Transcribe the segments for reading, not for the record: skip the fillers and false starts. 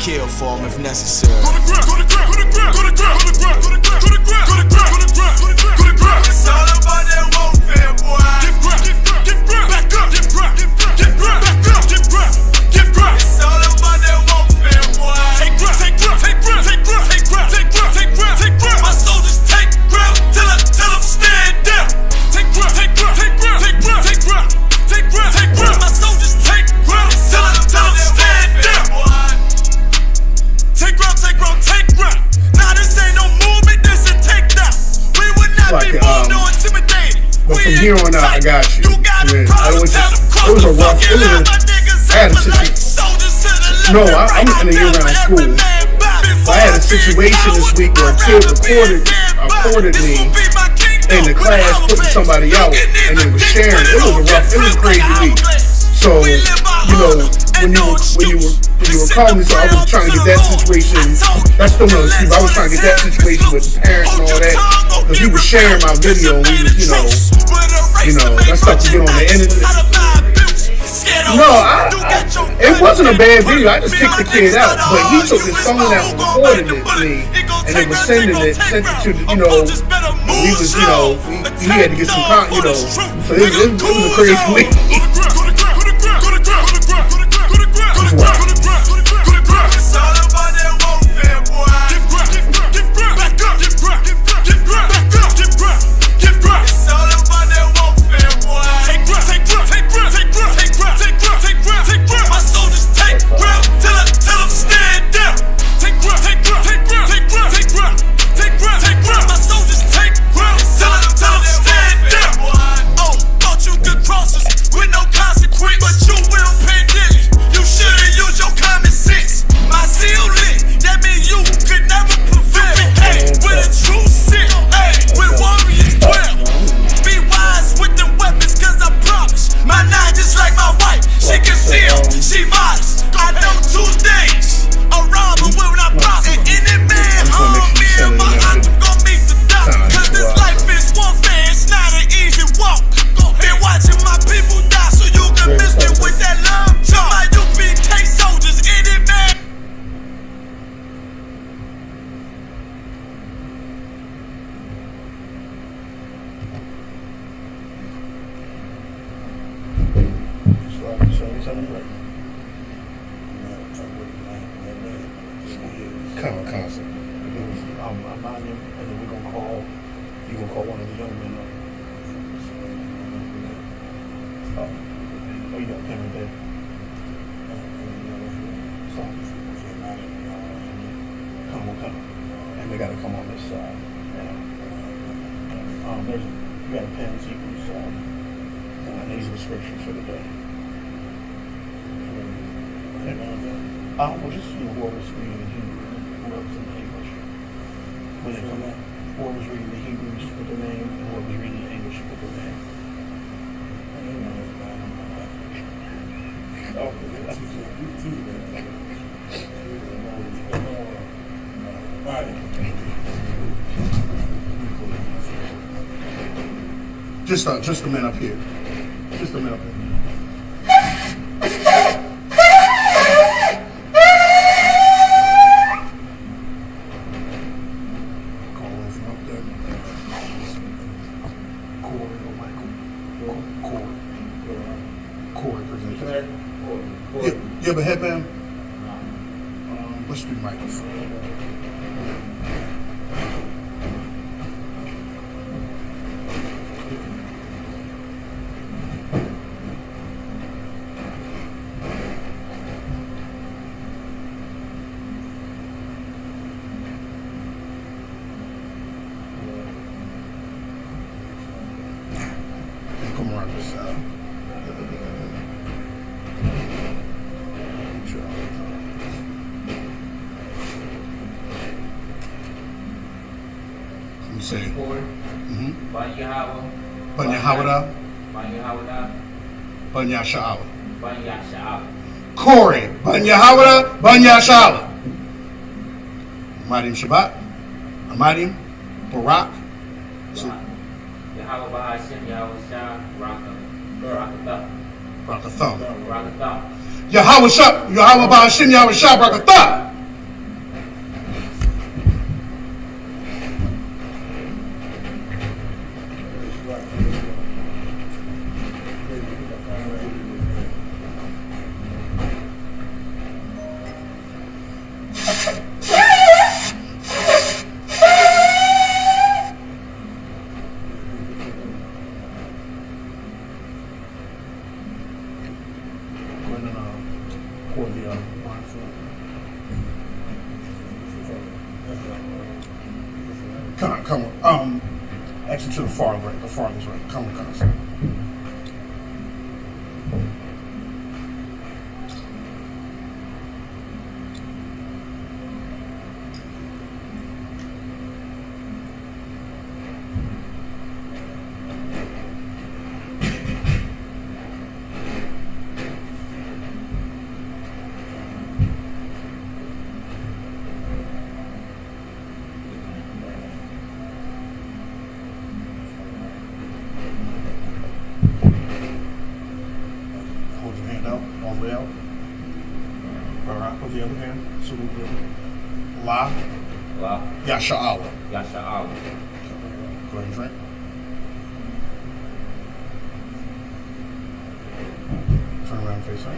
kill for him if necessary. Go to ground, go to ground, go to ground, go to ground, go to ground, go to ground, go to ground, go to ground, go to ground, go to ground. It's all about that warfare, boy. Give ground, give ground, back up, give ground, give ground, back up, give ground, give ground. It's all about that warfare, boy. Take ground, take ground, take ground, take ground, take ground, take ground, take ground, take ground. My soldiers take ground till them stand down. Take ground, take ground, take ground, take ground, take ground, take ground, take ground. My soldiers take ground till them stand down. Take ground, take ground, take ground. Now this ain't no movement, this is take down. We would not be moved or intimidated. But from here on out, I got you. It was a rough. I had a situation. No, I'm in a year-round school. I had a situation this week where a kid recorded me in the class putting somebody out, and they was sharing. It was a crazy week. So, you know, when you were calling me, so I was trying to get that situation. That's still no excuse. I was trying to get that situation with the parents and all that, because he was sharing my video, and we was, you know, that stuff to get on the internet. No, it wasn't a bad video. I just kicked the kid out, but he took his phone out and recorded it to me, and they were sent it to, you know, we was, you know, he had to get some, you know, so it was a crazy week. It's all about that warfare, boy. Give ground, back up, give ground, back up, give ground. It's all about that warfare, boy. Take ground, take ground, take ground, take ground, take ground, take ground, take ground, take ground. My soldiers take ground till them stand down. Take ground, take ground, take ground, take ground, take ground, take ground, take ground. My soldiers take ground till them stand down. Oh, thought you could cross us with no consequence, but you will pay daily. You should've used your common sense. My zeal lit, that means you could never prevail. Hey, with a true sit, hey, with warriors dwell. Be wise with them weapons, cause I promise. My nine just like my wife, she concealed, she modest. I know 2 things, a robber will not prosper. And any man harm me and my octave gon' meet the doctor. Cause this life is warfare, it's not an easy walk. Been watching my people die, so you can miss them with that love talk. My UPK soldiers, any man. Concept. I'm not him, and then we're gonna call. You gonna call one of the young men up. Oh, you got a pen right there. Come. And they gotta come on this side. You got a pen, Hebrews. These are the scriptures for the day. Well, just whoever's reading the Hebrew, whoever's in the English. When they come out, whoever's reading the Hebrew, just put their name, and whoever's reading the English, put their name. Just a minute up here. Just a minute up here. You have a headband? Let's do microphone. Come around this side. Say, Banya Sha'ala. Corey, Banya Hawada, Banya Sha'ala. Amadim Shabbat, Amadim, Barak. Rakatham. Yahweh Bahashim Yahweh Shah Rakatham. Come on. Actually, to the far right, the farthest right. Come on, son. With the other hand, salute them. La. Yasha Allah. Go ahead and drink. Turn around and face up.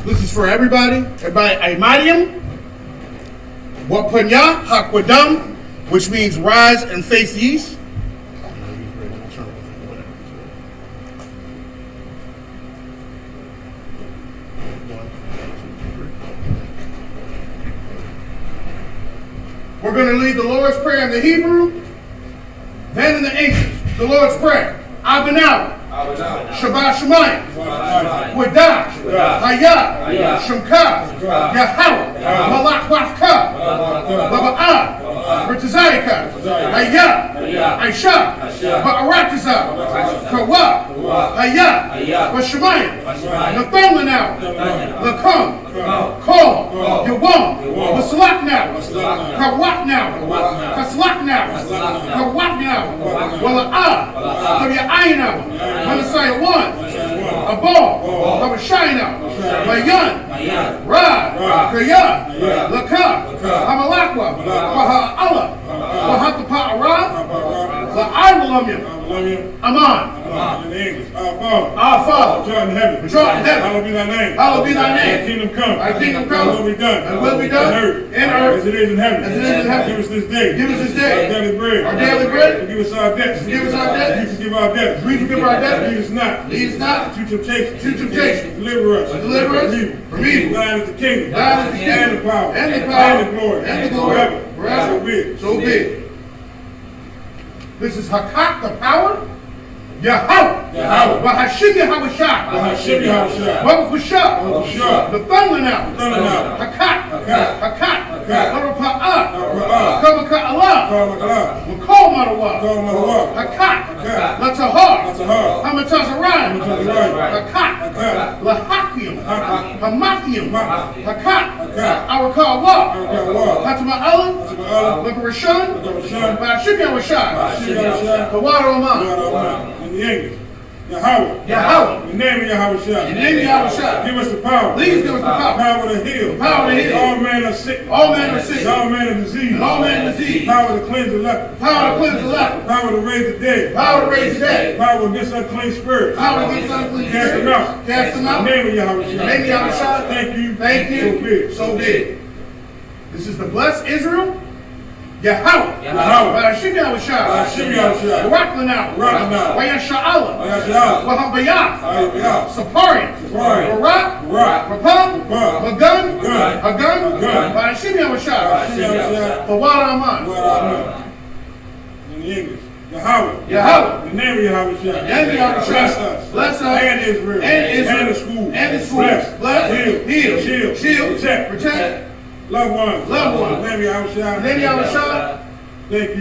This is for everybody. Everybody, Aimadium, Wapanya, Hakwadam, which means rise and face east. We're going to lead the Lord's Prayer in the Hebrew, then in the English. The Lord's Prayer. Abinah. Shabbat Shemayim, Wadah, Hayah, Shemka, Yahweh, Malak Wafka, Baba'ah, Ritazayaka, Hayah, Aisha, Ba'aratiza, Kawa, Hayah, Bashemayim, Nathalanau, Lakum, Kol, Yawam, Basalak now, Kawak now, Kaslak now, Kawak now, Wala'ah, Kabya'ayna, Manasaya 1, Abal, Abashayna, Mayan, Ra, Kaya, Laka, Hamalakwa, Baha'Allah, Bahatapa'arah, La'aywalamim, Aman. In English, our Father, which art in heaven, hallowed be thy name. Hallowed be thy name. Thy kingdom come. Thy kingdom come. Thy will be done. Thy will be done. In earth. As it is in heaven. As it is in heaven. Give us this day. Give us this day. Our daily bread. Our daily bread. Forgive us our debts. Forgive us our debts. We forgive our debts. We forgive our debts. Lead us not. Lead us not. To temptation. To temptation. Deliver us. Deliver us from evil. Thine is the kingdom. Thine is the kingdom. And the power. And the power. And the glory. And the glory. Forever. So be it. So be it. This is Hakat, the power. Yahweh. Bahashim Yahweh Shah. Bahashim Yahweh Shah. Babakusha. The thunder now. Hakat. Harapa'ah. Kabaka Allah. Makol Marawa. Hakat. Latahar. Hamatazarayim. Hakat. Lahakim. Hamathium. Hakat. Arakawa. Hatama Allah. Bakarashan. Bahashim Yahweh Shah. The water Oman. In the English, Yahweh. In the name of Yahweh Shah. the name of Yahweh Shah. Give us the power. Please give us the power. Power to heal. Power to heal. All manner of sickness. All manner of sickness. All manner of disease. And all manner of disease. Power to cleanse the leper. Power to cleanse the leper. Power to raise the dead. Power to raise the dead. Power against unclean spirits. Power against unclean Cast them spirits. out. Cast them out. In the name of Yahweh Shah. In the name of Yahweh Shah. Thank you. Thank you. So be it. So be it. This is the blessed Israel. Yahweh. Bahashim Yahweh Shah. Bahashim Yahweh Shah. Raklanau. Wayasha Allah. Wahabayah. Saparian. Barak. Rapam. Magun. Hagun. Bahashim Yahweh Shah. Fawad Aman. In the English. Yahweh. Yahweh. The name of Yahweh Shah. Bless us. Bless us. And Israel. And the school. Bless. Heal. Shield. Protect. Loved ones. In the name of Yahweh Shah. Thank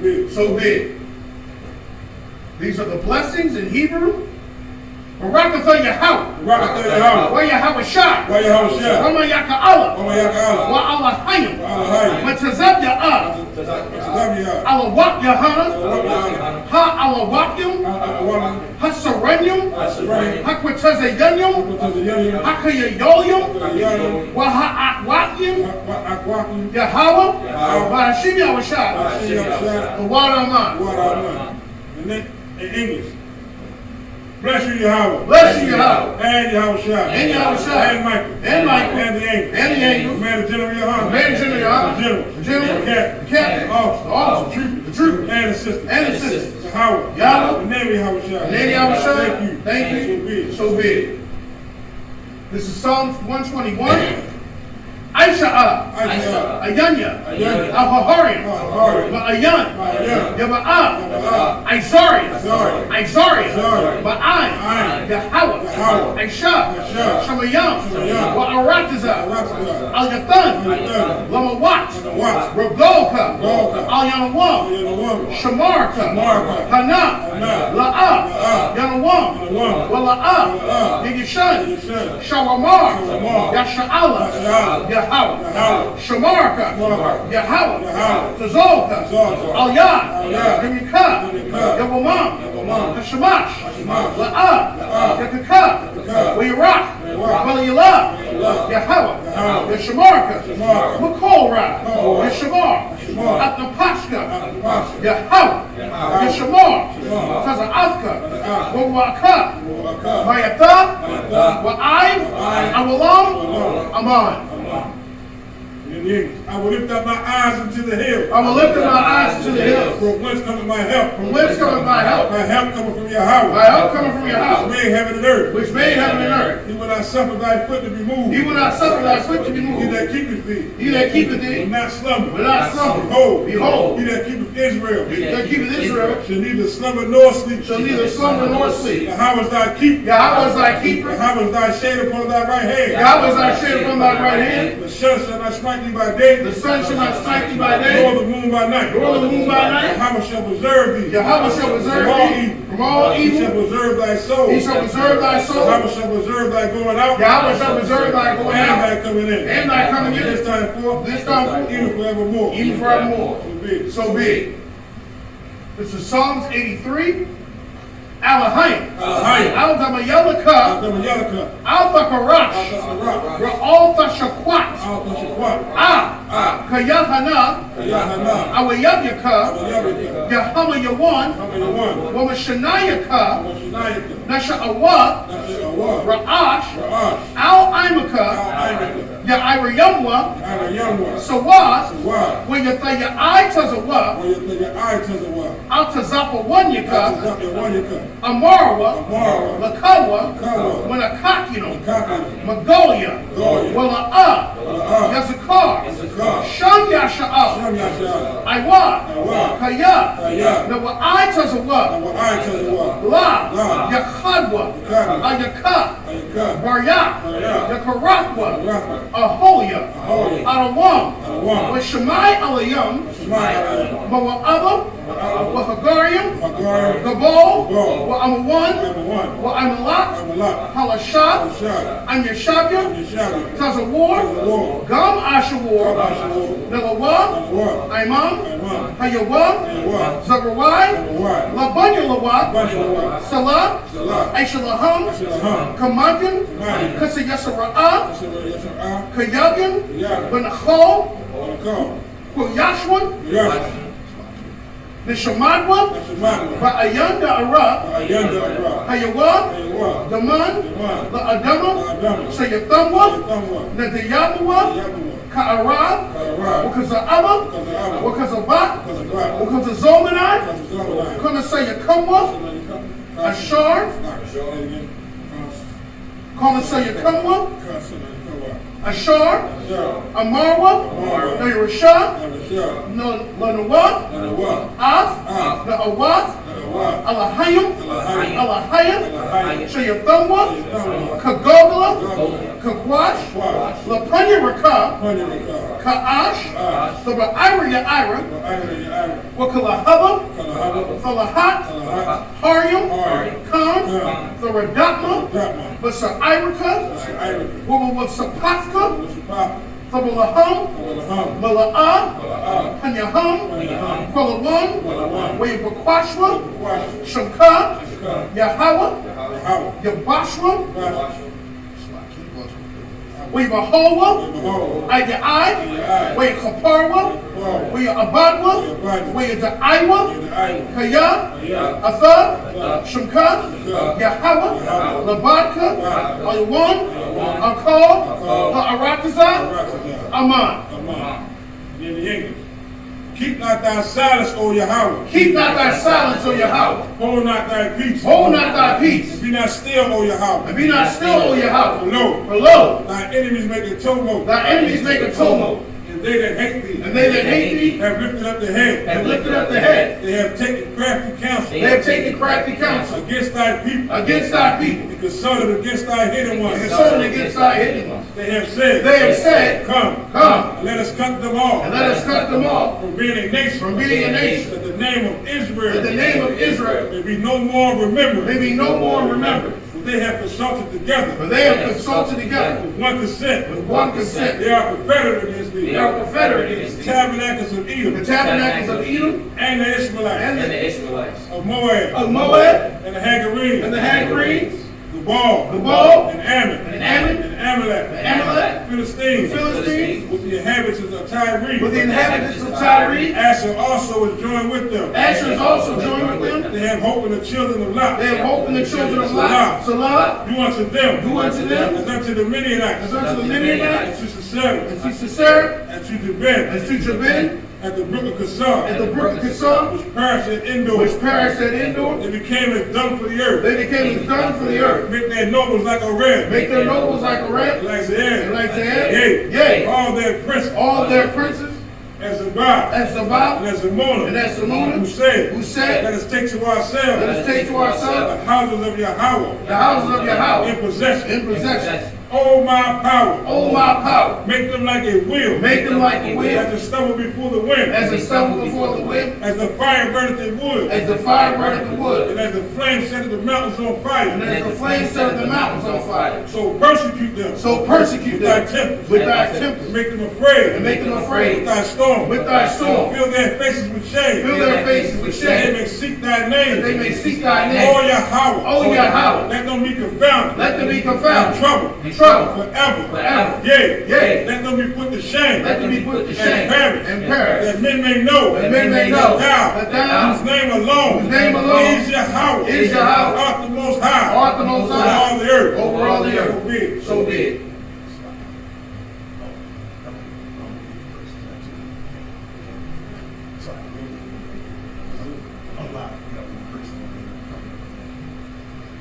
you. So be it. These are the blessings in Hebrew. Barakatha Yahweh. Wa Yahweh Shah. Wa Yaka Allah. Wa Allah Hayim. Matazab Ya'ah. Allah Wak Yahana. Ha Allah Wakyum. Ha Serenium. Ha Quatazayanyum. Ha Kayayoyum. Wa Ha Akwakyum. Yahweh. Wa Hashim Yahweh Shah. The water Aman. In English. Bless you, Yahweh. And Yahweh Shah. And Michael. And the angel. Man, the general Yahweh. The general. The captain. The officer. The troop. And the sister. Yahweh. The name of Yahweh Shah. Thank you. So be it. This is Psalms 121. Aisha Ayanya, Al-Haharian, Ma'ayan, Yaba'ah, Isariah, Ma'ai, Yahweh, Aisha, Shamayam, Wa'aratiza, Al-Yathan, Lamawat, Rogolka, Al-Yanawam, Shamarka, Hana, La'ah, Yanawam, Wala'ah, Yigishan, Shawamar, Yasha'ala, Yahweh, Shamarka, Yahweh, Tazolka, Al-Yad, Yamika, Yawamam, Hashamash, La'ah, Yakaka, Wayirach, Walayilah, Yahweh, Yashamarka, Makolra, Yashamar, Atnapashka, Yahweh, Yashamar, Taza'afka, Wawaka, Mayata, Wa'ai, Awalam, Aman. I will lift up my eyes into the hills. From whence cometh my help? My help cometh from Yahweh. Which made heaven and earth. He will not suffer thy foot to be moved. He that keepeth thee. Will not slumber. Behold. He that keepeth Israel. Shall neither slumber nor sleep. Yahweh is thy keeper. Yahweh is thy shade upon thy right hand. The sun shall not smite thee by day. Nor the moon by night. Yahweh shall preserve thee. From all evil. He shall preserve thy soul. Yahweh shall preserve thy going out. And thy coming in. This time forth. Even forevermore. So be it. This is Psalms 83. Alahayim. Al-Damayalaka. Al-Thakarash. Ra'al-Thashakwat. Kayahana. Awayabyaka. Yahama Yawan. Wamashanayaka. Nasha'awat. Ra'ash. Al-Imaka. Ya'irayamwa. Sawat. Wayathaya'ai Tazawa. Al-Tazapawanyaka. Amarawa, Lakawa, Manakakino, Magolia, Wala'ah, Yazakar, Sham Yasha'ah, Iwa, Kaya, Nawa'ai Tazawa, La, Yakhadwa, Ayaka, Baryak, Yakarakwa, Aholia, Arawam, Washamai Alayam, Mawa'aba, Wahagariam, Gabal, Wa'amawan, Wa'amalak, Halashat, Anyashabya, Tazawar, Gam Ashawar, Nelawah, Imam, Hayawah, Zabarai, Labanyalawat, Salah, Aishalaham, Kamagan, Kasayasara'ah, Kayagan, Benachol, Kuyashwan, Nishamadwa, Ba'ayanda Ara, Hayawa, Daman, La'adama, Sayathamwa, Nadayamawa, Ka'ara, Wakaza'aba, Wakazabat, Wakazazomanai, Konasayakamwa, Ashar, Konasayakamwa, Ashar, Amarwa, Nairashah, Lanawa, Af, Na'awaf, Alahayim, Shayathamwa, Kagogla, Kagwash, Lapanya Raka, Ka'ash, Ira Yaira, Wakalahaba, Salahat, Haryam, Khan, Thoradakma, Basairaka, Wawasapatka, Thabalaham, Mala'ah, Hanyaham, Kwalawan, Wayabakwashwa, Shamka, Yahawa, Yabashwa, Wayabahawa, Ayai, Wayakaparwa, Wayabadwa, Wayadaiwa, Kaya, Atha, Shamka, Yahawa, Labadka, Ayawan, Akal, Arakaza, Aman. In the English. Keep not thy silence, O Yahweh. Keep not thy silence, O Yahweh. Hold not thy peace. Hold not thy peace. Be not still, O Yahweh. And be not still, O Yahweh. For lo, For lo, thy enemies make a tumult. thy enemies make a tumult. And they that hate thee. And they that hate thee have lifted up the head. have lifted up the head. They have taken crafty counsel. They have taken crafty counsel Against thy people. against thy people. And consulted against thy hidden ones. And consulted against thy hidden ones. They have said. They have said, Come. Come. And let us cut them off. And let us cut them off From being a nation. from being a nation. That the name of Israel. That the name of Israel may be no more remembered. may be no more remembered. For they have consulted together. For they have consulted together With one consent. with one consent. They are confederate against thee. They are confederate against The thee. tabernacles of Edom. The tabernacles of Edom And the Ishmaelites. and And the Israelites. Of Moab. of Moab And the Hagarenes. and the Hagarenes, The Baal. the Baal, And Ammon. and Ammon, And Amalek. the Amalek, Philistines. the Philistines, With the inhabitants of Tyre. with the inhabitants of Tyre. Asher also is joined with them. Asher is also joined with them. They have hope in the children of Lot. They have hope in the children of Lot. Salah, Do unto them. do unto them As unto the Midianites. as unto the Midianites, And to Sisera. and to Sisera, And to Jabin. and to Jabin, At the brook of Kissar. and the brook of Kissar, Which perished at Endor. which perished at Endor. They became as dung for the earth. They became as dung for the earth. Make their nobles like a red. Make their nobles like a rat, Like the air. and like the air. Yea. Yea, All their princes. all their princes, As a bar. as Sabah, And as a Mona. and as Saluna, Who said. who said, Let us take to let ourselves. us take to ourselves The houses of Yahweh. the houses of Yahweh In possession. in possession. Oh my power. Oh my power, Make them like a wheel. make them like a wheel, As a stubble before the wind. as a stumble before the wind, As the fire burneth in wood. as the fire burneth the wood, And as the flame setteth the mountains on fire. and as the flames set the mountains on fire. So persecute them. So persecute With thy them tempest. with thy tempest, Make them afraid. and make them afraid With thy storm. with thy storm. Fill their faces with shame. Fill their faces with That they shame, may seek thy that name. they may seek thy Oh name. Yahweh. Oh Yahweh, Let them be confounded. let them be In confounded, trouble. trouble, Forever. forever. Yea. Yea. Let them be put to shame. Let them be put to shame perish. and perish. That men may know. That men may know That that thou, whose name alone. whose name alone Is Yahweh. is Yahweh. Art the most high. art the most Over high all the earth. over all the So earth. be it. So be it.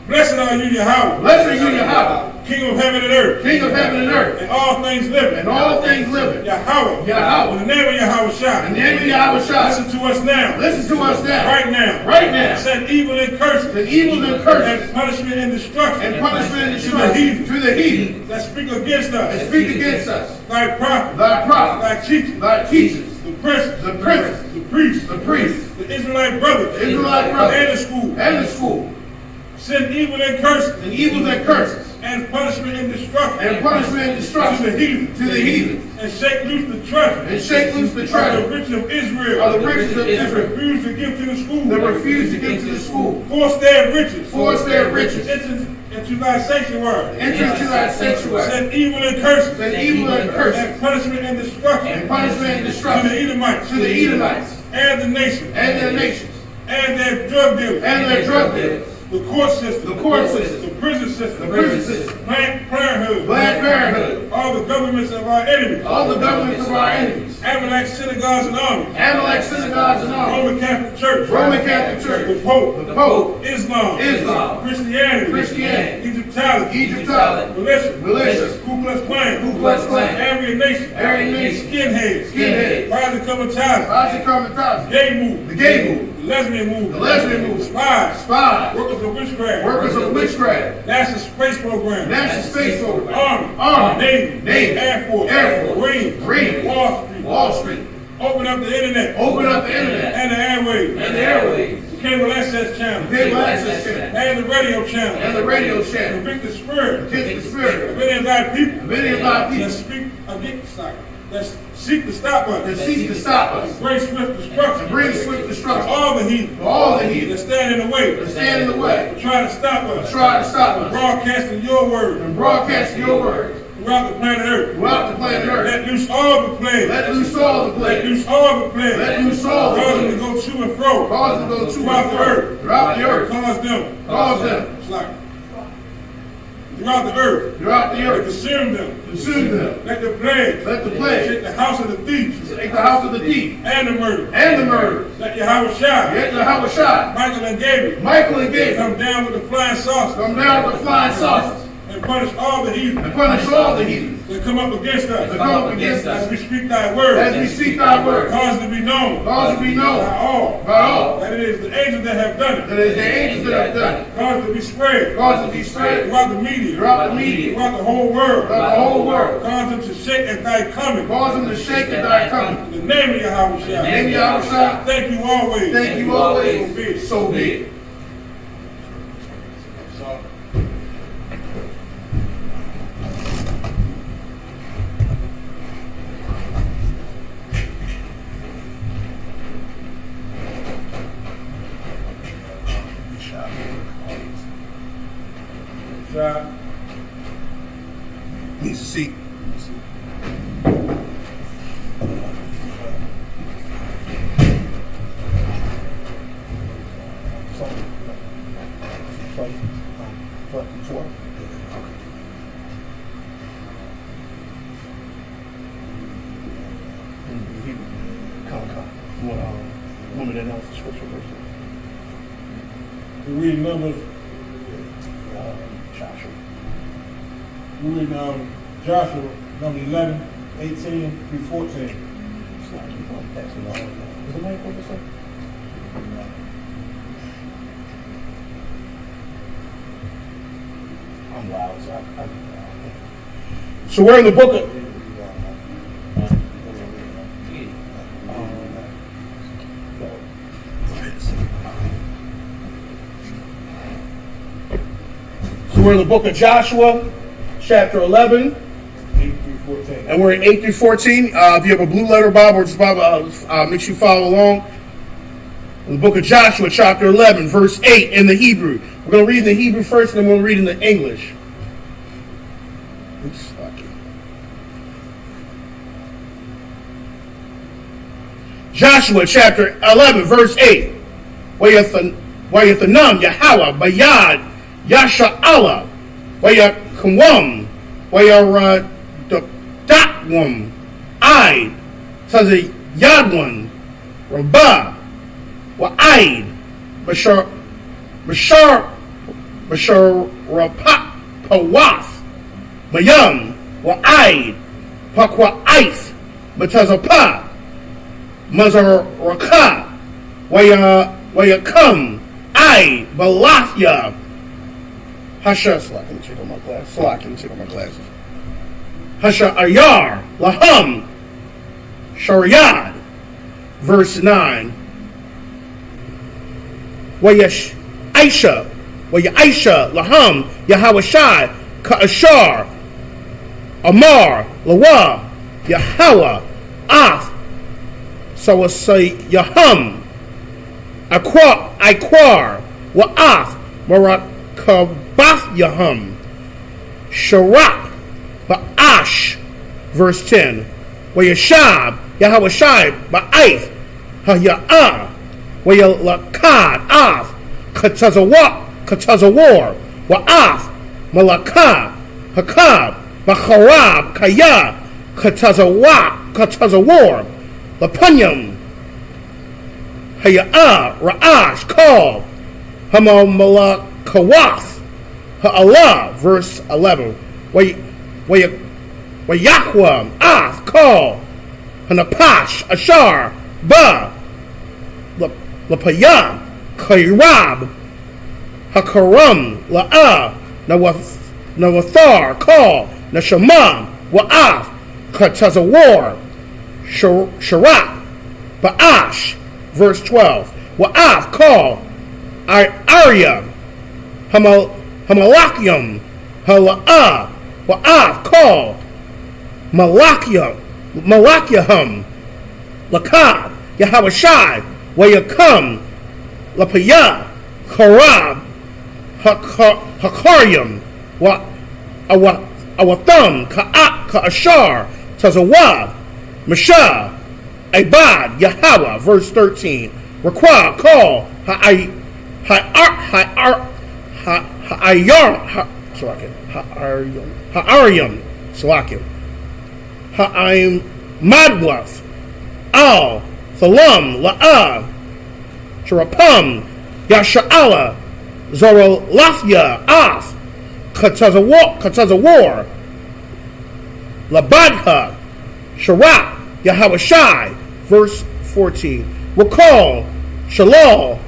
Blessed are you, Yahweh. Blessed are you, Yahweh, King of heaven and earth. King of heaven and earth, And all things living. and all things living. Yahweh. Yahweh. In the name of Yahweh In Shai. the name of Yahweh Shai, Listen to us now. listen to us now, Right now. right now. Send evil and curses. The evil and curses And punishment and destruction. and punishment and To the destruction heathen. to the heathen That speak against and us. speak against us. Thy prophet. Thy prophets, Thy teachers. thy teachers, The princes. the princes, The priests. the priests, The Israelite brothers. the Israelite brothers, And the school. and the school, Send evil and curses. and evils and curses, And punishment and destruction. and punishment and To destruction the heathen. to the heathen, And shake loose the treasure. and shake loose the Of treasure the rich of Israel. of the riches of That Israel refuse to give to the school. that refuse to give to the school. Force their riches. Force their riches Into thy sanctuary. enter into thy sanctuary, Send evil and curses. and evil and curses, And punishment and destruction. and punishment and To the destruction Edomites. to the Edomites And the nations. and their nations, And their drug dealers. and their drug dealers, The court system. the court system, The prison system. the prison system, Planned Parenthood. Planned Parenthood, All the governments of our enemies. all the governments of our enemies, Amalek synagogues and armies. Amalek synagogues and armies, Roman Catholic Church. Roman Catholic Church, The Pope. the Pope, Islam. Islam, Christianity. Christianity, Egyptology, militia, Ku Klux Klan, Aryan Nation, skinheads, Rise and Comitatus, gay movement, the lesbian movement, spies, workers of witchcraft, National Space Program, Army, Navy, Air Force, Marine, Wall Street. Open up the internet and the airwaves. Cable access channel, and the radio channel, convict the spirit of many of thy people, that seek to stop us, bring swift destruction, all the heathen, that stand in the way, try to stop us, broadcasting your word, throughout the planet Earth. Let loose all the plagues. Cause them to go to and fro. Throughout the earth. Cause them. It's like throughout the earth. Consume them. Let the plague. Take the house of the thieves. And the murder. Let Yahweh Shai. Michael and Gabriel. Come down with the flying saucers. And punish all the heathen. That come up against us. As we speak thy word. Cause it to be known. By all. That it is the angels that have done it. Cause it to be spread. Throughout the media. Throughout the whole world. Cause them to shake at thy coming. In the name of Yahweh Shai. Thank you always. So be it. Needs a seat. Woman that knows the scripture verse. We read Numbers. We read Joshua, number 11, 18 through 14. Is the mic open, sir? I'm loud, so so we're in the book of... So we're in the book of Joshua, chapter 11, 8 through 14. and we're in 8 through 14. If you have a blue letter Bible or just Bible, make sure you follow along. In the book of Joshua, chapter 11, verse 8 in the Hebrew. We're going to read in the Hebrew first, and then we'll read in the English. Oops, okay. Joshua, chapter 11, verse 8. Wayathanam Yahweh Bayad Yasha'Allah Wayakumwam Wayaradatwam Aid Sazi Yadwan Rabah Wa'aid Bashar Rapat Pawath Mayam Wa'aid Pakwa'aith Batazapa Mazaraka Wayakam Aid Balathya Hasha, let me check on my glasses. Hasha Ayar Laham Shariad, verse 9. Wayash Aisha Laham Yahawashai Ka'ashar Amar Lawa Yahawah Af Sawasay Yaham Iquar Wa'af Marakabath Yaham Sharak Ba'ash, verse 10. Wayashab Yahawashai Ba'aith Haya'ah Wayalakad Af Katazawar Wa'af Malakah Hakab Bacharab Kaya Katazawar Lapanyam Haya'ah Ra'ash Kal Hamamalakawath Ha'Allah, verse 11. Yahweh, Af, call, Hanapash, Ashar, Ba, Lapayam, Kairab, Hakaram, La'a, Nawathar, call, Nashamam, Wa'af, Katazawar, Sharat, Ba'ash, verse 12. Wa'af, call, Arya, Hamalakyam, Hala'a, Wa'af, call, Malakyaham, Lakad, Yahawashai, Wayakam, Lapaya, Karab, Hakaryam, Awatham, Ka'ashar, Tazawab, Mashah, Ibad, Yahweh, verse 13. Require, call, Ha'aryam, Salakim, Ha'im Madwaf, Al, Thalam, La'a, Sharapam, Yasha'ala, Zorolathya, Af, Katazawar, Labadha, Sharat, Yahawashai, verse 14. Recall, Shalal,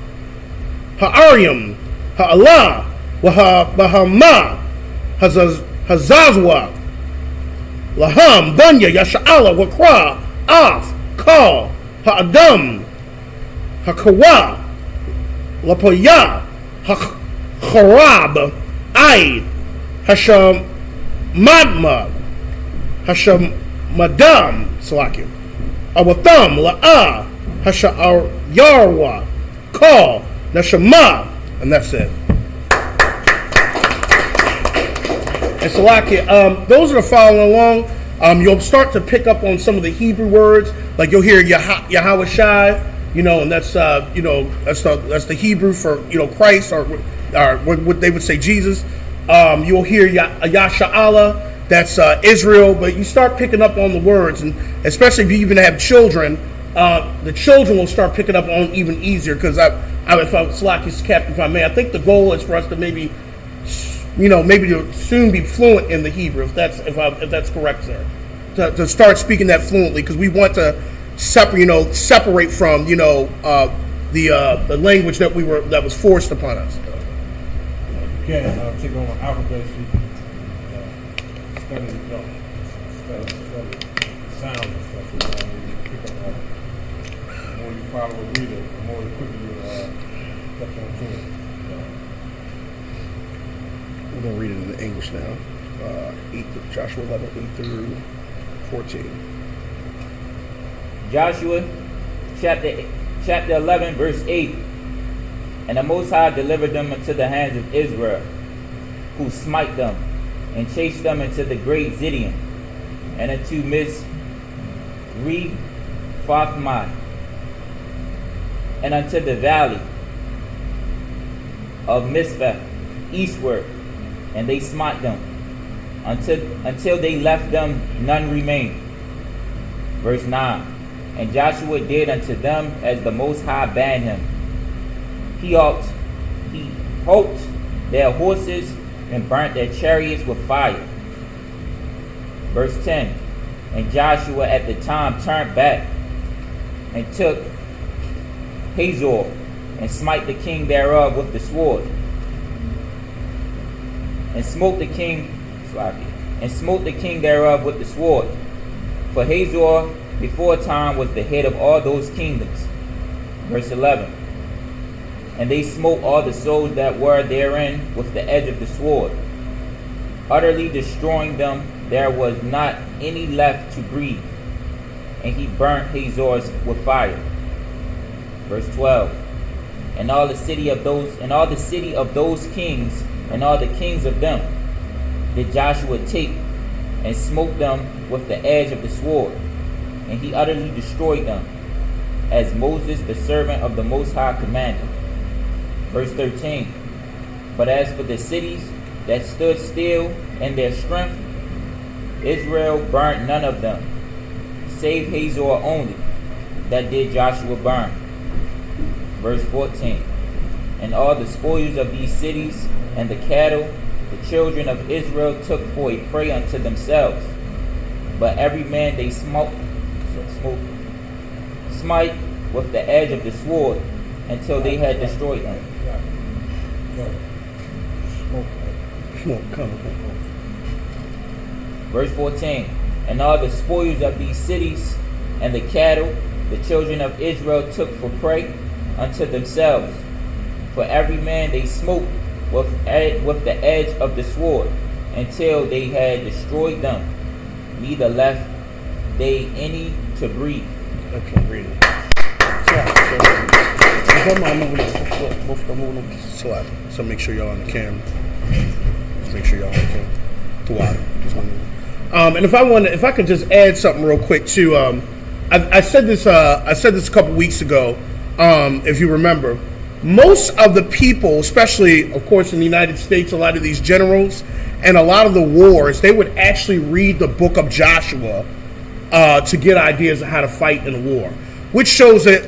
Ha'aryam, Ha'Allah, Bahama, Hazazwa, Laham, Bunya, Yasha'ala, Wakra, Af, Kal, Ha'adam, Hakawa, Lapaya, Harab, Aid, Hashamadma, Hashamadam, Salakim, Awatham, La'a, Hasha'aryarwa, Kal, Nashama, and that's it. And Salakia, those that are following along, you'll start to pick up on some of the Hebrew words, like you'll hear Yahawashai, and that's that's the Hebrew for Christ, or what they would say Jesus. You'll hear Yasha'Allah, that's Israel, but you start picking up on the words, and especially if you even have children, the children will start picking up on even easier. Because if I'm Salakia's captain, if I may, I think the goal is for us to maybe to soon be fluent in the Hebrew, if that's correct, sir. To start speaking that fluently, because we want to separate from the language that was forced upon us. You can take on alphabet sheet, study sound and stuff. So you pick up the more you follow a reader, the more quickly you catch on to it. We're going to read it in English now. Joshua 11, 8 through 14. Joshua chapter 11, verse 8. And the Most High delivered them into the hands of Israel, who smite them, and chased them into the great Zidian, and into Misrephothmai, and unto the valley of Mizpeh eastward, and they smite them, until they left them none remained. Verse 9. And Joshua did unto them as the Most High bade him. He halt their horses and burnt their chariots with fire. Verse 10. And Joshua at the time turned back and took Hazor and smite the king thereof with the sword, and smote the king thereof with the sword. For Hazor before time was the head of all those kingdoms. Verse 11. And they smote all the souls that were therein with the edge of the sword, utterly destroying them. There was not any left to breathe. And he burnt Hazor with fire. Verse 12. And all the city of those kings, and all the kings of them, did Joshua take, and smote them with the edge of the sword, and he utterly destroyed them, as Moses the servant of the Most High commanded. Verse 13. But as for the cities that stood still in their strength, Israel burnt none of them, save Hazor only, that did Joshua burn. Verse 14. And all the spoils of these cities, and the cattle, the children of Israel took for a prey unto themselves. But every man they smite with the edge of the sword until they had destroyed them. Smoke coming. Verse 14. And all the spoils of these cities and the cattle the children of Israel took for prey unto themselves. For every man they smote with the edge of the sword until they had destroyed them, neither left they any to breathe. Okay, read it. So make sure y'all on the camera. Just make sure y'all on the camera. And if I could just add something real quick too. I said this a couple weeks ago. If you remember, most of the people, especially of course in the United States, a lot of these generals and a lot of the wars, they would actually read the book of Joshua to get ideas of how to fight in a war, which shows that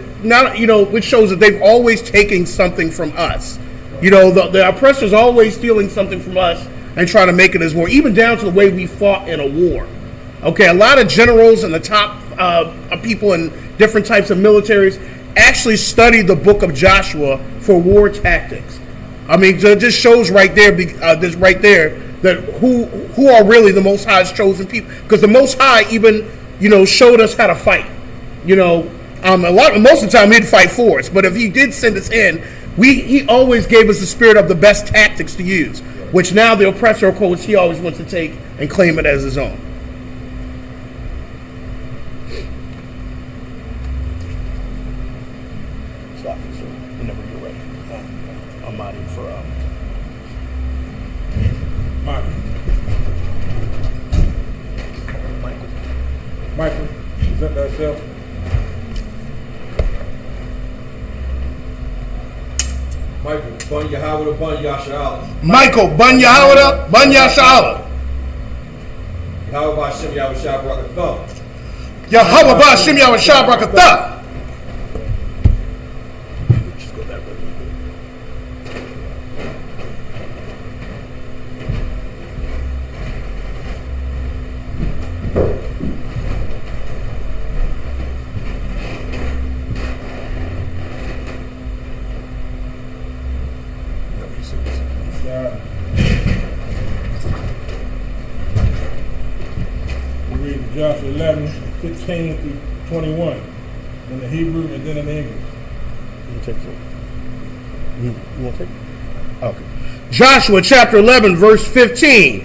they've always taken something from us. The oppressor's always stealing something from us and trying to make it as war, even down to the way we fought in a war. Okay, a lot of generals and the top people in different types of militaries actually studied the book of Joshua for war tactics. I mean, it just shows right there, that who are really the Most High's chosen people, because the Most High even showed us how to fight. Most of the time he'd fight for us, but if he did send us in, he always gave us the spirit of the best tactics to use, which now the oppressor, of course, he always wants to take and claim it as his own. Whenever you're ready, I'm out here for Michael, present thyself. Michael, Bun Yahweh, Bun Yasha'Allah. Michael, Bun Yahweh, Bun Yasha'Allah. Yahweh Ba'Shem Yahweh Shah Brakatha. Yahweh Ba'Shem Yahweh Shah Brakatha. We read Joshua 11, 16 through 21 in the Hebrew and then in the English. You want to take it? Okay. Joshua chapter 11, verse 15.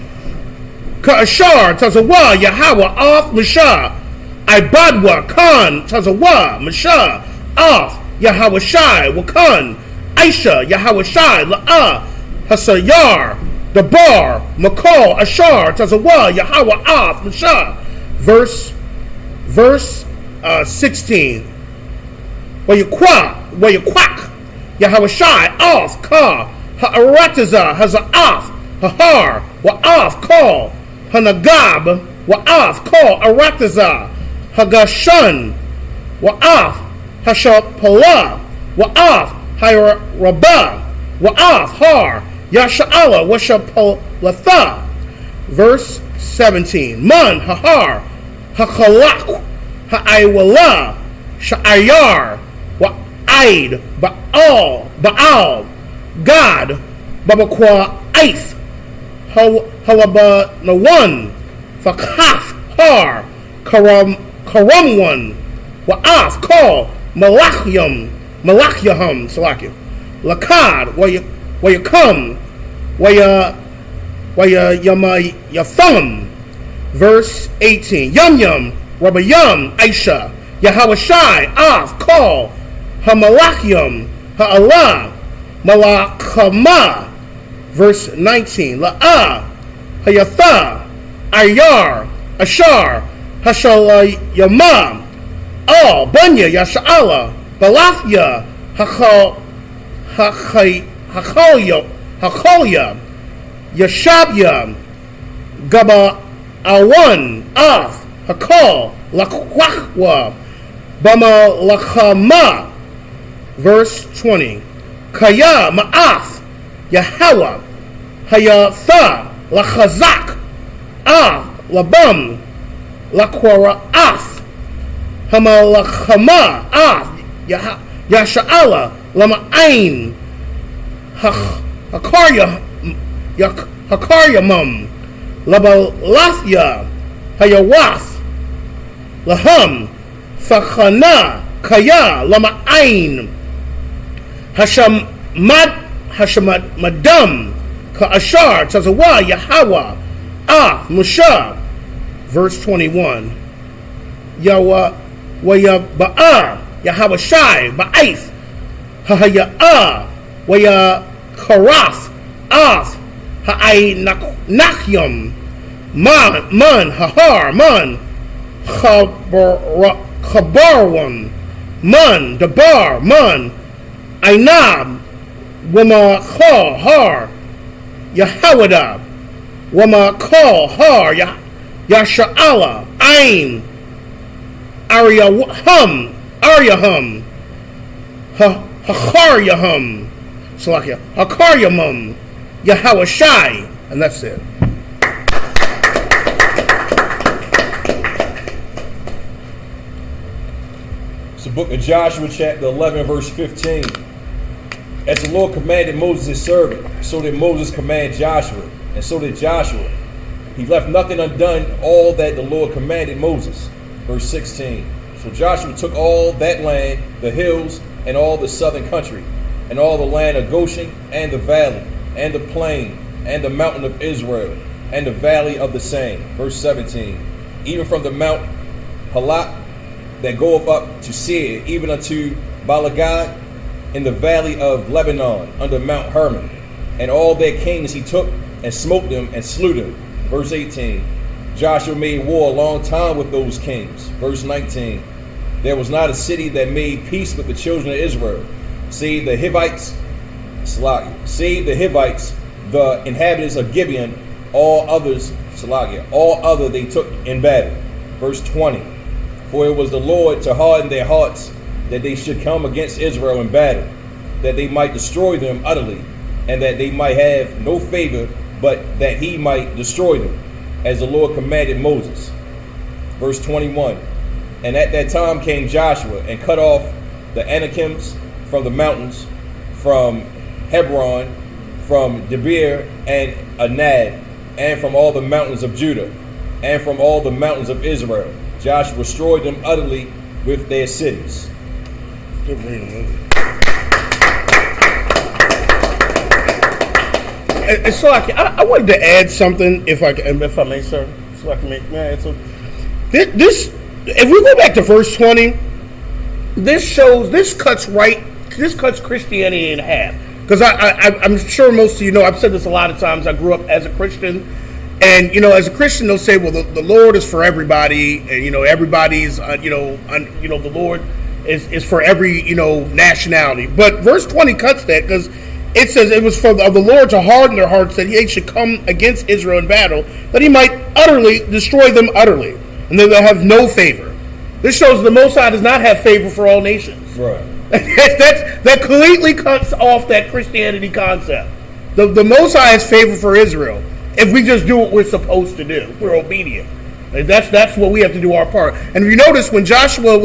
Ka'ashar tazawa Yahweh off Mashah. Ibadwa Khan tazawa Mashah off Yahweh Shai Wakan. Aisha Yahweh Shai La'ah Hasayar Dabar Makal Ashar Tazawa Yahweh off Mashah. Verse 16. Where you quack Yahweh Shai off Ka Ha'arataza Haza'af Hahar Wa'af Kal Hanagab Wa'af Kal Arataza Hagashan Wa'af Hashapala Wa'af Hayarabah Wa'af Har Yasha'Allah Washapalatha. Verse 17. Man Hahar Hakhalak Ha'aiwala Sha'ayar Wa'aid Ba'al God Babakwa Aith Halabanawan Fakaf Har Karamwan Wa'af Kal Malakyaham Salakia Lakad Wayakam Wayayama Verse 18. Yum Rabayam Aisha Yahweh Shai Af Kal Hamalakyam Ha'Allah Malakama. Verse 19. La'ah Hayatha Ayar Ashar Hashalayamam Al Banya Yasha'Allah Balafya Hakalya Yashabya Gaba Awan Af Hakal Lakwakwa Bama Lakama. Verse 20. Kaya Ma'af Yahweh Hayatha lachazak labam lakwara af hamalachama af yasha'ala lama ain hakaryamum labalathya hayawath laham fakhana kaya lama ain Hashamadam Ka'ashar Tazawa Yahawa Musha. Verse 21. Yawa Waya Ba'a Yahawa Shai Ba'aith Hahaya'a Waya Karath Af Ha'ai Nakyam Man Hahar Man Chabarwan Man Dabar Man Ainab Wama Khal Har Yahawada Wama Khal Har Yasha'ala Ain Aryahum Hakaryahum Salakia Hakaryamum Yahawashai. And that's it. It's the book of Joshua, chapter 11, verse 15. As the Lord commanded Moses his servant, so did Moses command Joshua, and so did Joshua. He left nothing undone, all that the Lord commanded Moses. Verse 16. So Joshua took all that land, the hills, and all the southern country, and all the land of Goshen, and the valley, and the plain, and the mountain of Israel, and the valley of the same. Verse 17. Even from the Mount Halak that goeth up to Seir, even unto Balagad, in the valley of Lebanon, under Mount Hermon, and all their kings he took and smote them and slew them. Verse 18. Joshua made war a long time with those kings. Verse 19. There was not a city that made peace with the children of Israel, save the Hivites, the inhabitants of Gibeon, all others, all other they took in battle. Verse 20. For it was the Lord to harden their hearts, that they should come against Israel in battle, that they might destroy them utterly, and that they might have no favor, but that he might destroy them, as the Lord commanded Moses. Verse 21. And at that time came Joshua and cut off the Anakims from the mountains, from Hebron, from Debir and Anad, and from all the mountains of Judah, and from all the mountains of Israel. Joshua destroyed them utterly with their cities. And so I wanted to add something, if I may, sir. So I can add something. This, if we go back to verse 20, this cuts Christianity in half. Because I'm sure most of you know, I've said this a lot of times. I grew up as a Christian, and as a Christian, they'll say, "Well, the Lord is for everybody, and everybody's, the Lord is for every nationality." But verse 20 cuts that, because it says it was for the Lord to harden their hearts, that He should come against Israel in battle, that He might utterly destroy them utterly, and then they'll have no favor. This shows the Most High does not have favor for all nations. Right. That completely cuts off that Christianity concept. The Most High has favor for Israel if we just do what we're supposed to do. We're obedient. And that's what we have to do our part. And if you notice, when Joshua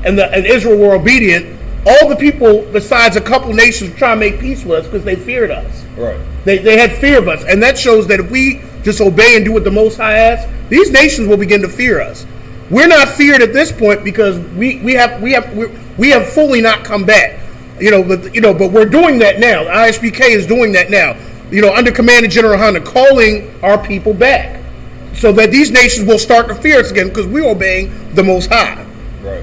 and Israel were obedient, all the people besides a couple nations were trying to make peace with us because they feared us. Right. They had fear of us, and that shows that if we just obey and do what the Most High asks, these nations will begin to fear us. We're not feared at this point because we have fully not come back. But we're doing that now. The ISBK is doing that now. Under command of General Hunter, calling our people back, so that these nations will start to fear us again because we're obeying the Most High. Right.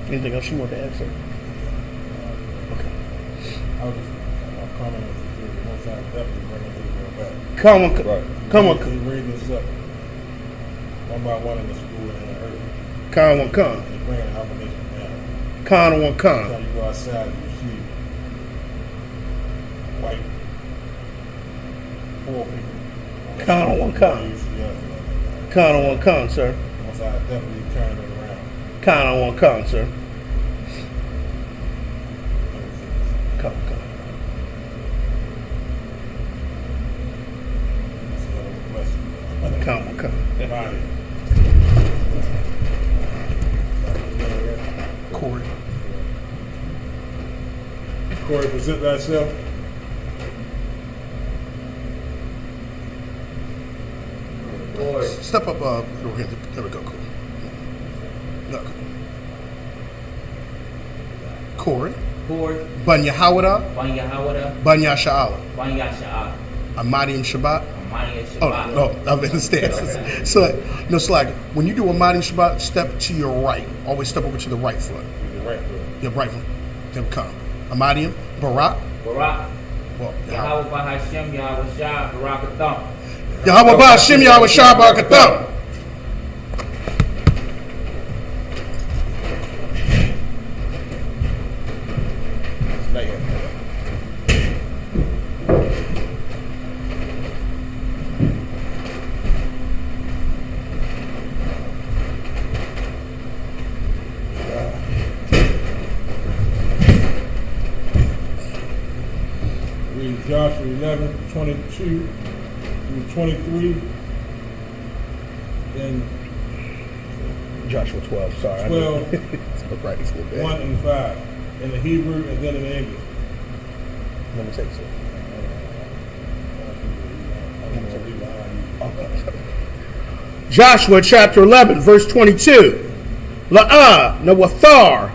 Anything else you want to add, sir? Okay. I was just commenting to the Most High definitely bringing Israel back. Come on. They read this up one by one in the school and in the earth. Come. They bring an abomination down. Come. Every time you go outside, you see white, poor people. Come, sir. Most High definitely turned it around. Come, sir. Come. Body. Corey. Corey, present thyself. Step up. Over here. There we go. Cool. No. Corey. Cord, Banya Hawada. Banya Hawada, Banya Sha'ala. Banya Sha'ah, Amadim Shabbat. Amani Oh, Shabbat. no, I understand. So, no, it's like when you do a Amadim Shabbat, step to your right. Always step over to the right foot. Your right foot. Your right foot. Then come. Amadim, Barak. Barak, Well, Yahweh Bahashem, Yahweh Shah, Barakatham. Yahweh Ba'Shem Yahweh Shah Barakatham. Not yet. Read Joshua 11:22 through 23. Then Joshua 12, sorry. 12, It's right, it's a little bad. 1 and 5 in the Hebrew and then in the English. Let me take this. Joshua chapter 11, verse 22. La'ah, Nawathar,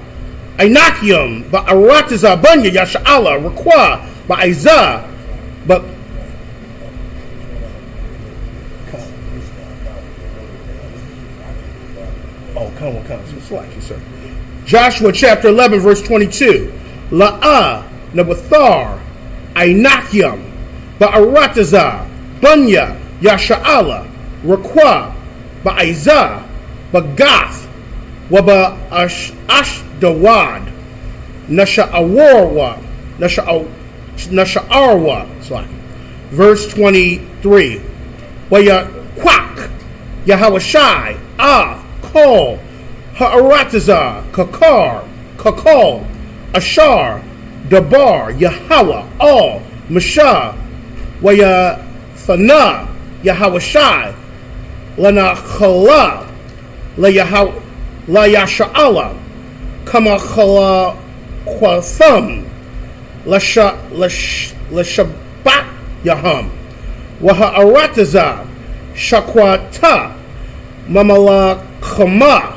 Ainakium, Ba'aratiza, Banya, Yasha'ala, Rakwa, Ba'izah, but come on. It's like you, sir. Joshua chapter 11, verse 22. La'ah, Nawathar, Ainakium, Ba'aratiza, Banya, Yasha'ala, Rakwa, Ba'izah, Bagath, Waba Ashdawad, Nasha'arwa, it's like. Verse 23. Waya Quak, Yahawashai, Kol, Ha'aratazah, Kakal, Ashar, Dabar, Yahweh, All, Mashah, Waya Thana, Yahawashai, Lana Chala, La Yasha'ala, Kama Chala Quatham, La Shabbat Yaham, Waha Arataza, Shakwata, Mamala Kama.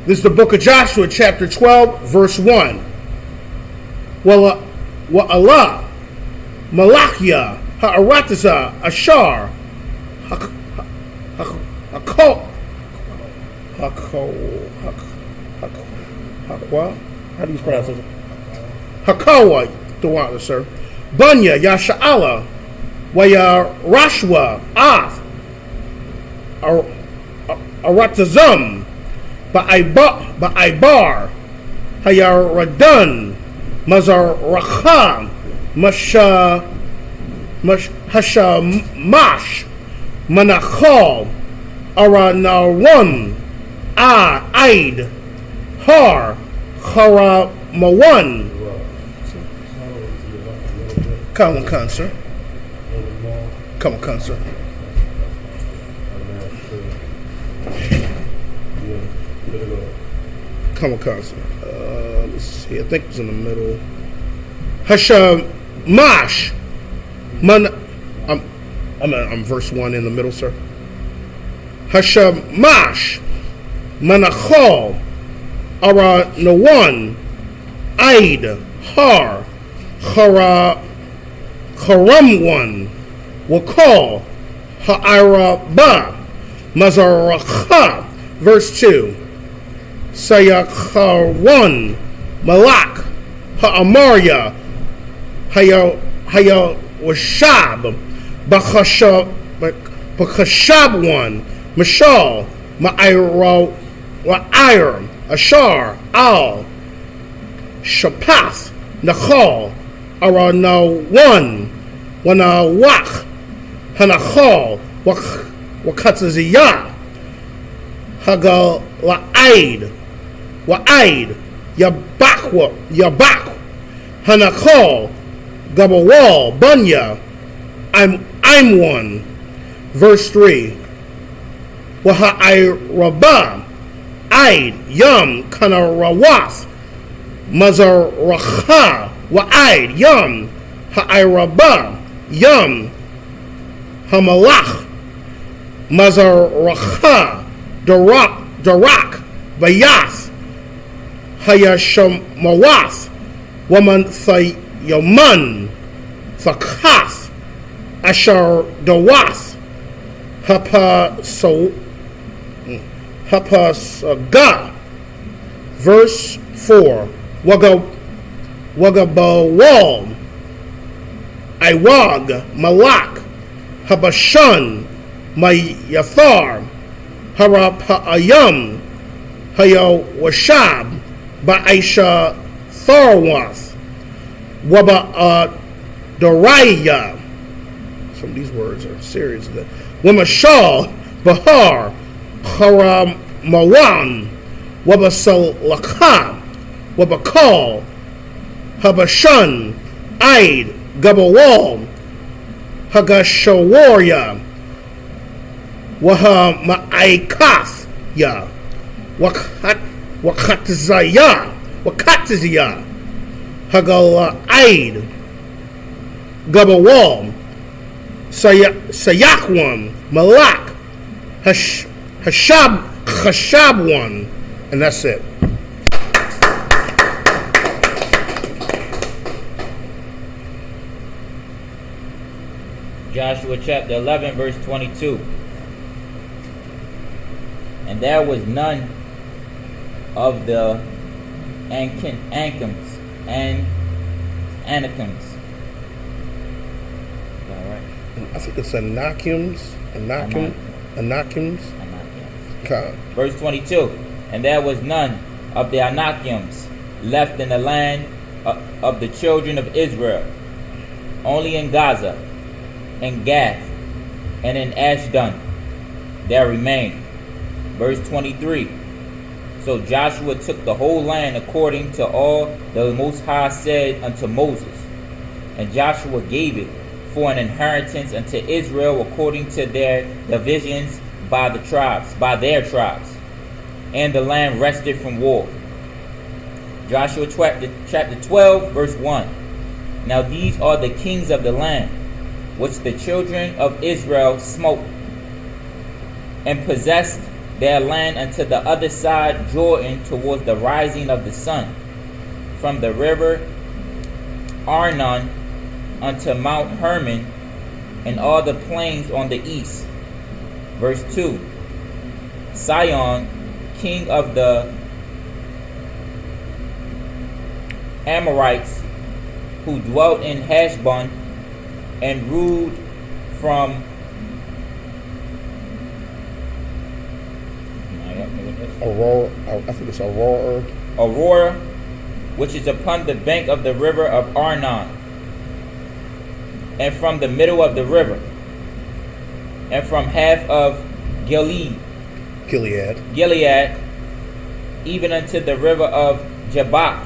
This is the book of Joshua, chapter 12, verse 1. Wa'ala, Malakia, Ha'arataza, Ashar, Hakwa? How do you pronounce it? Hakawa, the one, sir. Banya, Yasha'ala, Waya Rashwa, Aratazam, Ba'aibar, Hayaradan, Mazaracham, Hashamash, Manachal, Aranawan, Aid, Har, Haramawan. Come on, sir. Come on, sir. Come on, sir. Let's see. I think it was in the middle. Hashamash. I'm verse 1 in the middle, sir. Hashamash. Manachal. Aranawan. Aid. Har. Haramwan. Wakal. Ha'araba. Mazaracha. Verse 2. Sayakharwan. Malak. Ha'amarya. Hayawashab. Bakashabwan. Mashal. Ma'ir. Ashar. Al. Shapath. Nachal. Aranawan. Wanawak. Hanachal. Wakatzaziyah. Hagala'aid. Wa'aid. Yabak. Hanachal. Gabawal. Bunya. I'm one. Verse 3. Waha'irabah, Aid, Yum, Kana Rawath, Mazaracha, Wa'aid, Yum, Ha'irabah, Yum, Hamalach, Mazaracha, Darak, Bayath, Hayashamawath, Waman Thayaman, Thakath, Ashar Dawath, Hapasaga. Verse 4. Wagabawal, Iwag, Malak, Habashan, Mayathar, Harapayam, Hayawashab, Ba'aisha Tharwath, Waba Daraya. Some of these words are serious. Wamashal, Bahar, Haramawan, Wabasalakha, Wabakal, Habashan, Aid, Gabawal, Hagashawarya, Wahama'aikathya, Wakatizya, Hagala-Aid, Gabawal, Sayakwam, Malak, Hashabwan, and that's it. Joshua chapter 11, verse 22. And there was none of the Anakims and Anakims. Is that right? I think it's Anakims. Okay. Verse 22. And there was none of the Anakims left in the land of the children of Israel, only in Gaza, in Gath, and in Ashdod there remained. Verse 23. So Joshua took the whole land according to all the Most High said unto Moses, and Joshua gave it for an inheritance unto Israel according to their divisions by their tribes, and the land rested from war. Joshua chapter 12, verse 1. Now these are the kings of the land, which the children of Israel smote, and possessed their land unto the other side Jordan towards the rising of the sun, from the river Arnon unto Mount Hermon, and all the plains on the east. Verse 2. Sihon, king of the Amorites, who dwelt in Heshbon, and ruled from Aurora, I think it's Aurora, which is upon the bank of the river of Arnon, and from the middle of the river, and from half of Gilead, even unto the river of Jabbok,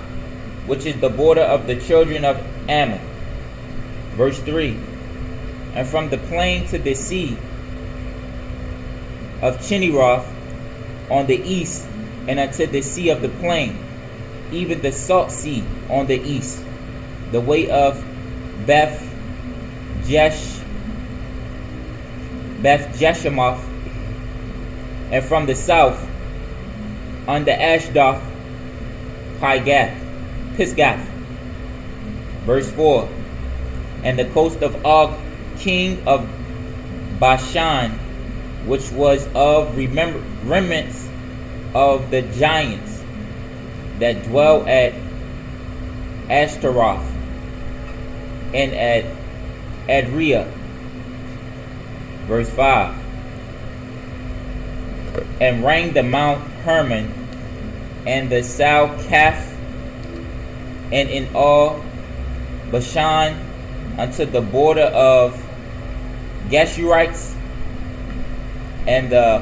which is the border of the children of Ammon. Verse 3. And from the plain to the sea of Chinneroth on the east, and unto the sea of the plain, even the salt sea on the east, the way of Beth Jeshemoth, and from the south unto Ashdod, Pisgath. Verse 4. And the coast of Og, king of Bashan, which was of remnants of the giants that dwell at Ashtaroth and at Adria. Verse 5. And rang the Mount Hermon and the Salcaph, and in all Bashan unto the border of Geshurites, and the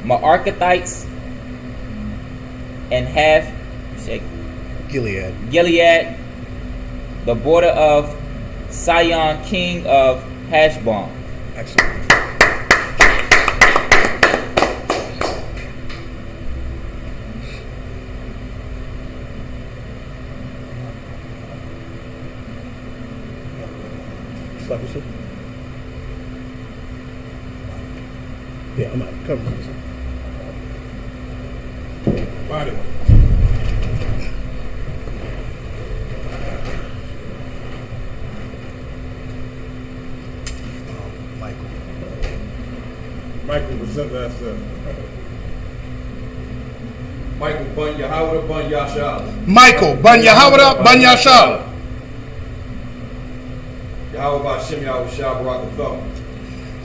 Maarcathites, and half Gilead, the border of Sion, king of Heshbon. Excellent. Yeah, I'm out. Come on. Body. Michael present ourselves. Michael Bun Yahweh Bun Yashal. Michael, Ban Yahweh, Ban Yashal. Yahweh Bashim Yahweh Shah Barak Athah.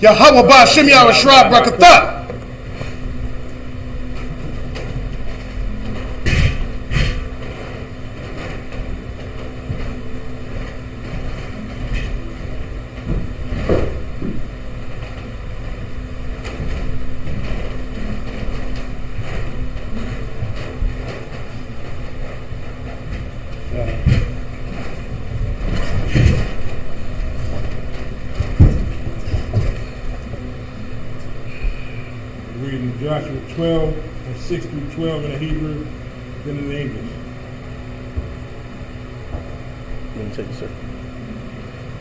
Yahweh Ba Shem Yahweh Shrab Brakatah. Reading Joshua 12 and 6 through 12 in the Hebrew, then in the English. Let me take it, sir.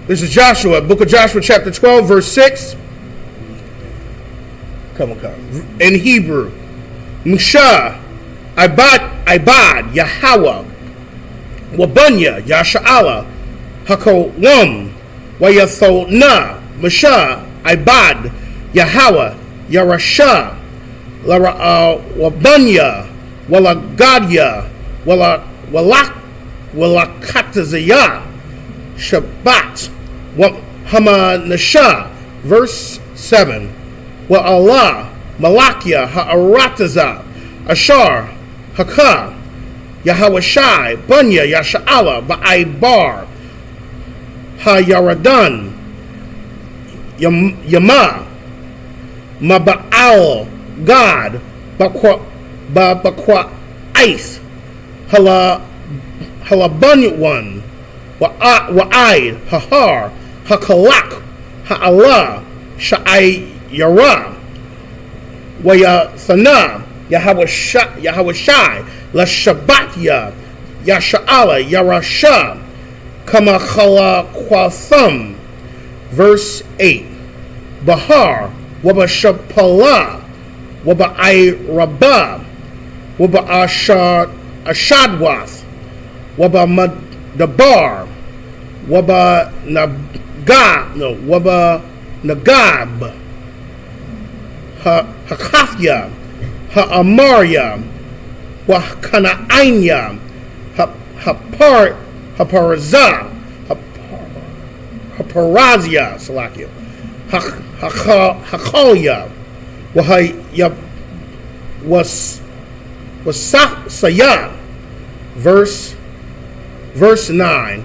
This is Joshua, book of Joshua, chapter 12, verse 6. Come on. In Hebrew. Musha, Ibad, Yahweh, Wabunya, Yasha'ala, Hakolam, Wayathona, Musha, Ibad, Yahweh, Yarasha, Wabunya, Walagadya, Walakatazaya, Shabbat, Hamanasha, verse 7. Wa Allah, Malakia, Ha'arataza, Ashar, Haka, Yahawashai, Bunya, Yasha'ala, Ba'aibar, Ha'yaradan, Yama, Maba'al, God, Bakwa, Ice, Halabunywan, Wa'aid, Hahar, Hakalak, Ha'Allah, Sha'ai Yara, Wayathana, Yahawashai, La Shabbatya, Yasha'ala, Yarasha, Kamakhala Kwatham, verse 8. Bahar, Wabashapala, Waba'ai Ashadwath, Wabamadabar, Nagab, Hakafya, Ha'amaria, Wakana'anya, Haparazah, Haparazia, Salakia, Hakalya, Wasaya, verse 9.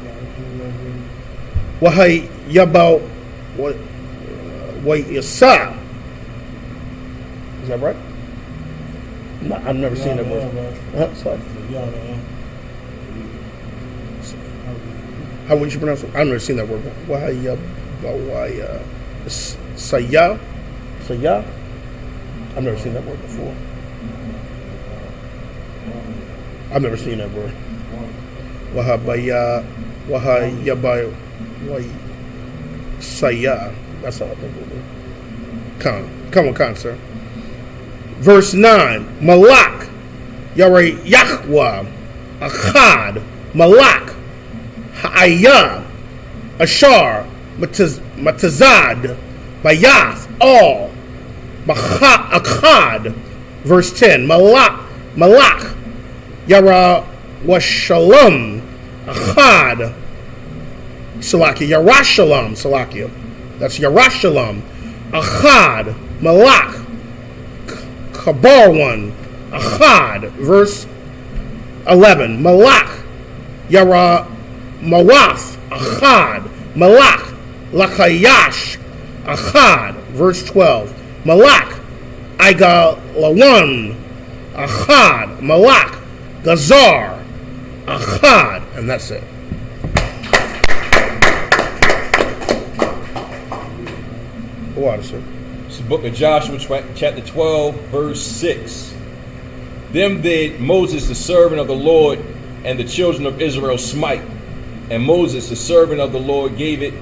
Wahay Yabal Wayasa. Is that right? No, I've never seen that word. Sorry. How would you pronounce it? I've never seen that word. Wahay Saya. Saya? I've never seen that word before. I've never seen that word. Wahabaya, Wahayabay, Saya. That's all I think we'll do. Come on, sir. Verse 9. Malak, Yare Yahweh, Achad, Malak, Ha'ayah, Ashar, Matazad, Bayath, all, Achad, verse 10. Malak, Yara Washalom, Achad, Salakia, Yarashalam, Salakia. That's Yarashalam, Achad, Malak, Kabarwan, Achad, verse 11. Malak, Yara Mawath, Achad, Malak, Lakayash, Achad, verse 12. Malak, Igalawan, Achad, Malak, Gazar, Achad, and that's it. Water, sir. It's the book of Joshua, chapter 12, verse 6. Them did Moses, the servant of the Lord, and the children of Israel smite. And Moses, the servant of the Lord, gave it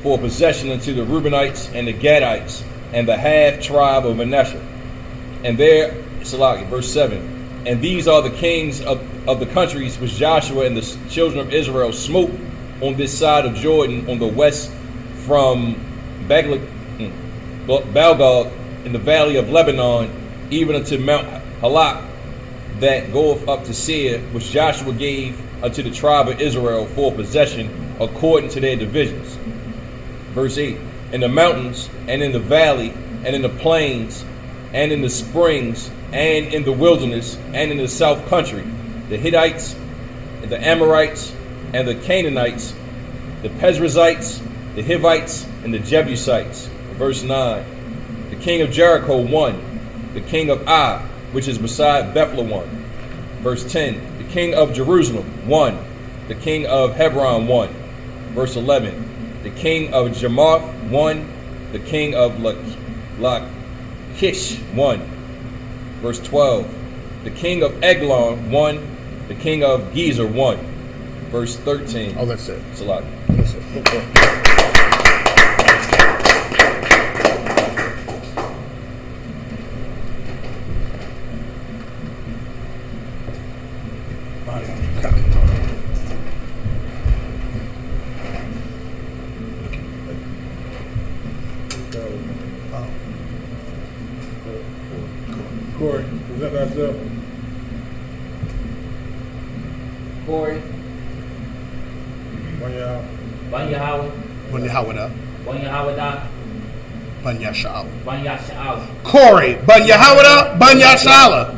for possession unto the Reubenites and the Gadites and the half tribe of Manasseh. And there, Salaki, verse 7. And these are the kings of the countries which Joshua and the children of Israel smote on this side of Jordan, on the west from Balgog in the valley of Lebanon, even unto Mount Halak, that goeth up to Seir, which Joshua gave unto the tribe of Israel for possession according to their divisions. Verse 8. In the mountains, and in the valley, and in the plains, and in the springs, and in the wilderness, and in the south country, the Hittites, and the Amorites, and the Canaanites, the Perizzites, the Hivites, and the Jebusites. Verse 9. The king of Jericho won, the king of Ai, which is beside Bethel won. Verse 10. The king of Jerusalem won, the king of Hebron won. Verse 11. The king of Jarmuth won, the king of Lachish won. Verse 12. The king of Eglon won, the king of Gezer won. Verse 13. Oh, that's it. It's a lot. That's it. Okay. Corey, present ourselves. Corey, One y'all. Banya Howard, Banya Hawada. Banya Howard, Banya Sha'ala. Banya Sha'al, Corey. Banya Hawada. Banya Sha'ala.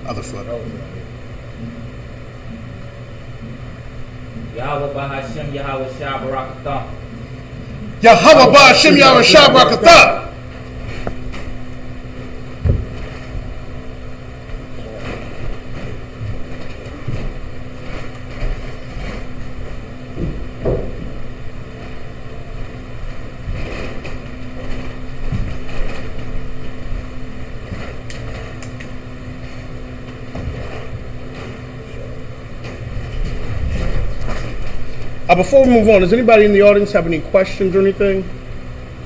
Other foot. Yahweh Bahashim, Yahweh Shah Barakatham. Yahweh Ba'Shem Yahweh Shabrakatah. Before we move on, does anybody in the audience have any questions or anything?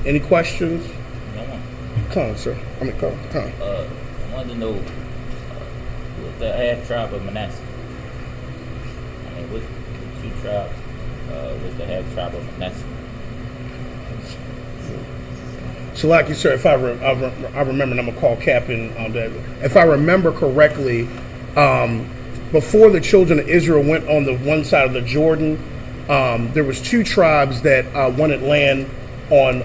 Any questions? No one. Come on, sir. I mean, come on. I wanted to know what the half tribe of Manasseh. I mean, what the two tribes was the half tribe of Manasseh? So, like you said, if I remember, and I'm gonna call Captain on that. If I remember correctly, before the children of Israel went on the one side of the Jordan, there was two tribes that wanted land on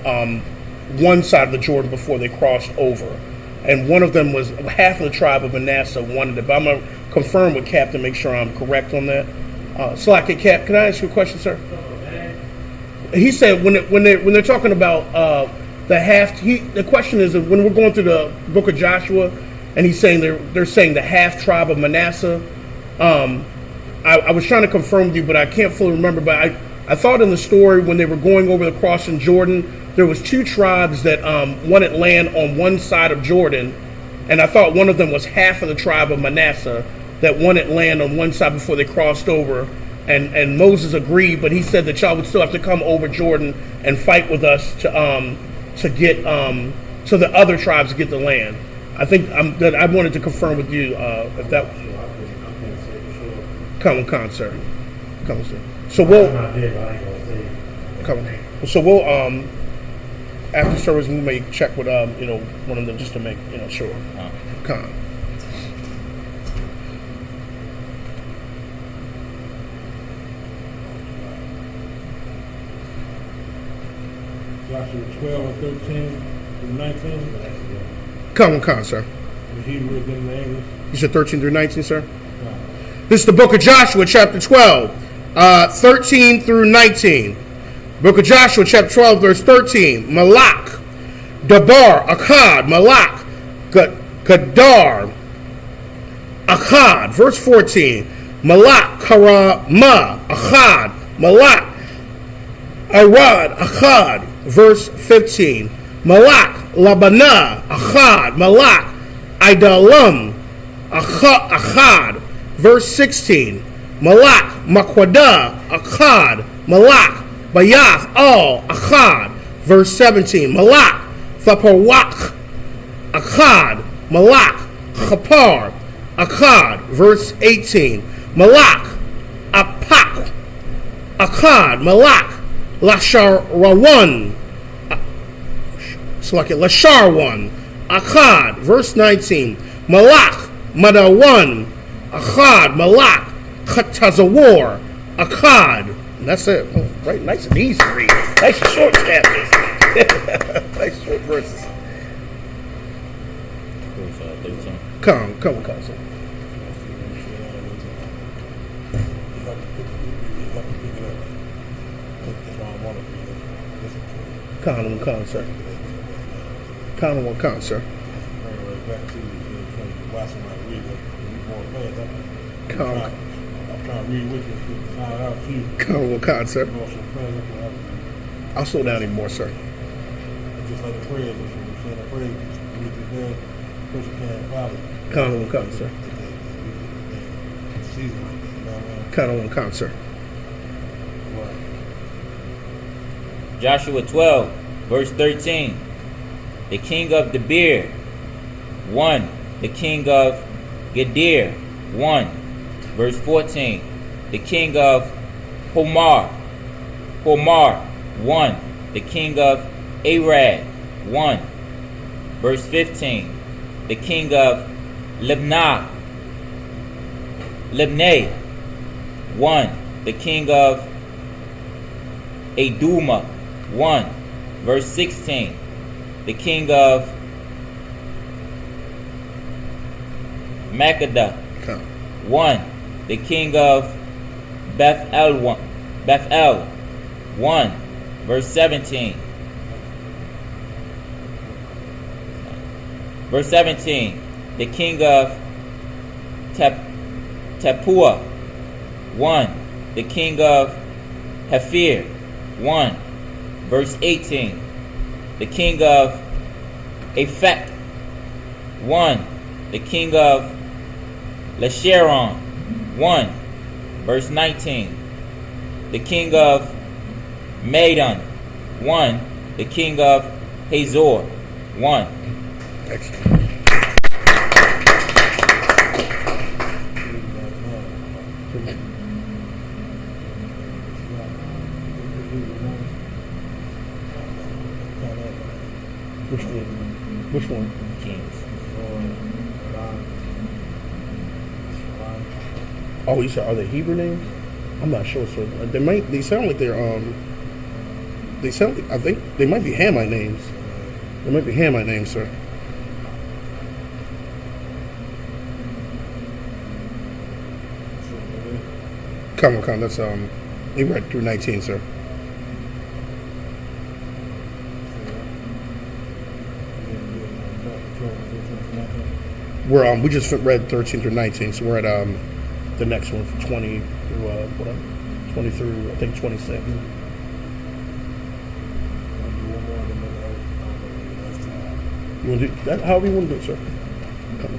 one side of the Jordan before they crossed over, and one of them was half of the tribe of Manasseh wanted it. But I'm gonna confirm with Captain, make sure I'm correct on that. So, like, Cap, can I ask you a question, sir? He said when they're talking about the half. The question is when we're going through the book of Joshua, and he's saying they're saying the half tribe of Manasseh. I was trying to confirm with you, but I can't fully remember. But I thought in the story when they were going over the crossing Jordan, there was two tribes that wanted land on one side of Jordan, and I thought one of them was half of the tribe of Manasseh that wanted land on one side before they crossed over. And Moses agreed, but he said that y'all would still have to come over Jordan and fight with us to get so the other tribes get the land. I think that I wanted to confirm with you if that. Come on, sir. Come on, sir. So we'll. Come on. So we'll after service we may check with one of them just to make sure. Come on. Joshua 12 and 13 through 19. Come on, sir. The Hebrew in the English. You said 13 through 19, sir? This is the book of Joshua, chapter 12, 13 through 19. Book of Joshua, chapter 12, verse 13. Malak, Dabar, Akkad, Malak, Gadar, Akkad. Verse 14. Malak, Karama, Akkad, Malak, Arad, Akkad. Verse 15. Malak Labana Achad. Malak Idalam Achad. Verse 16. Malak Makwada Achad. Malak Bayath Al Achad. Verse 17. Malak Thapawak Achad. Malak Chapar Achad. Verse 18. Malak Apak Achad. Malak Lasharawan Lasharwan Achad. Verse 19. Malak Madawan Achad. Malak Khatazawar Achad. And that's it. Oh, right, nice and easy to read. Nice and short chapters. Nice short verses. Verse 13. Come, sir. Come, sir. Come, sir. Come. I'm trying to read with you to find it out for you. Come, sir. I'll slow down even more, sir. Just like the prayers, if you're saying the prayers, you read it there, person can't follow it. Come, sir. Season like that, you know what I mean? Come, sir. Right. Joshua 12, verse 13. The king of Debir, 1. The king of Gedir, 1. Verse 14. The king of Homar, 1. The king of Arad, 1. Verse 15. The king of Libnah, 1. The king of Adumah, 1. Verse 16. The king of Makkedah, Come. 1. The king of Bethel, 1. Verse 17. Verse 17. The king of Tapua, 1. The king of Hephir, 1. Verse 18. The king of Aphek, 1. The king of Lasharon, 1. Verse 19. The king of Madon, 1. The king of Hazor, 1. Excellent. Which one? Kings. Oh, you said, are they Hebrew names? I'm not sure, sir. They sound like they're I think they might be Hamite names. They might be Hamite names, sir. Come, that's you read through 19, sir. We just read 13 through 19, so we're at the next one, 20 through 20 through I think 26. You want to do that? However you want to do it, sir. Come.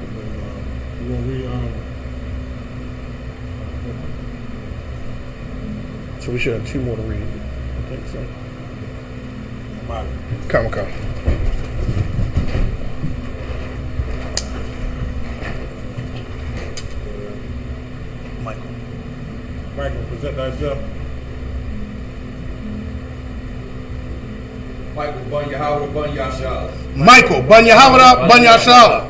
You want to read, So we should have 2 more to read. I think so. Come. Michael, present thyself. Michael Bun Yahweh Bun Yashala. Michael, Banyahawada, Banyashala.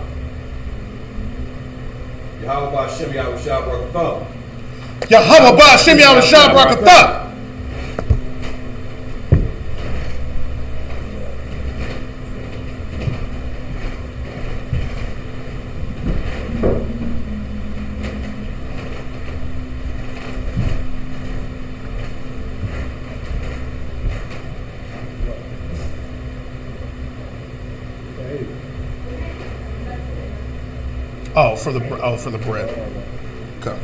Yahweh Ba'Shem Yahweh Shah Barakatah. Yahweh Ba Shem Yahweh Shah Barakatah. For the bread. Come.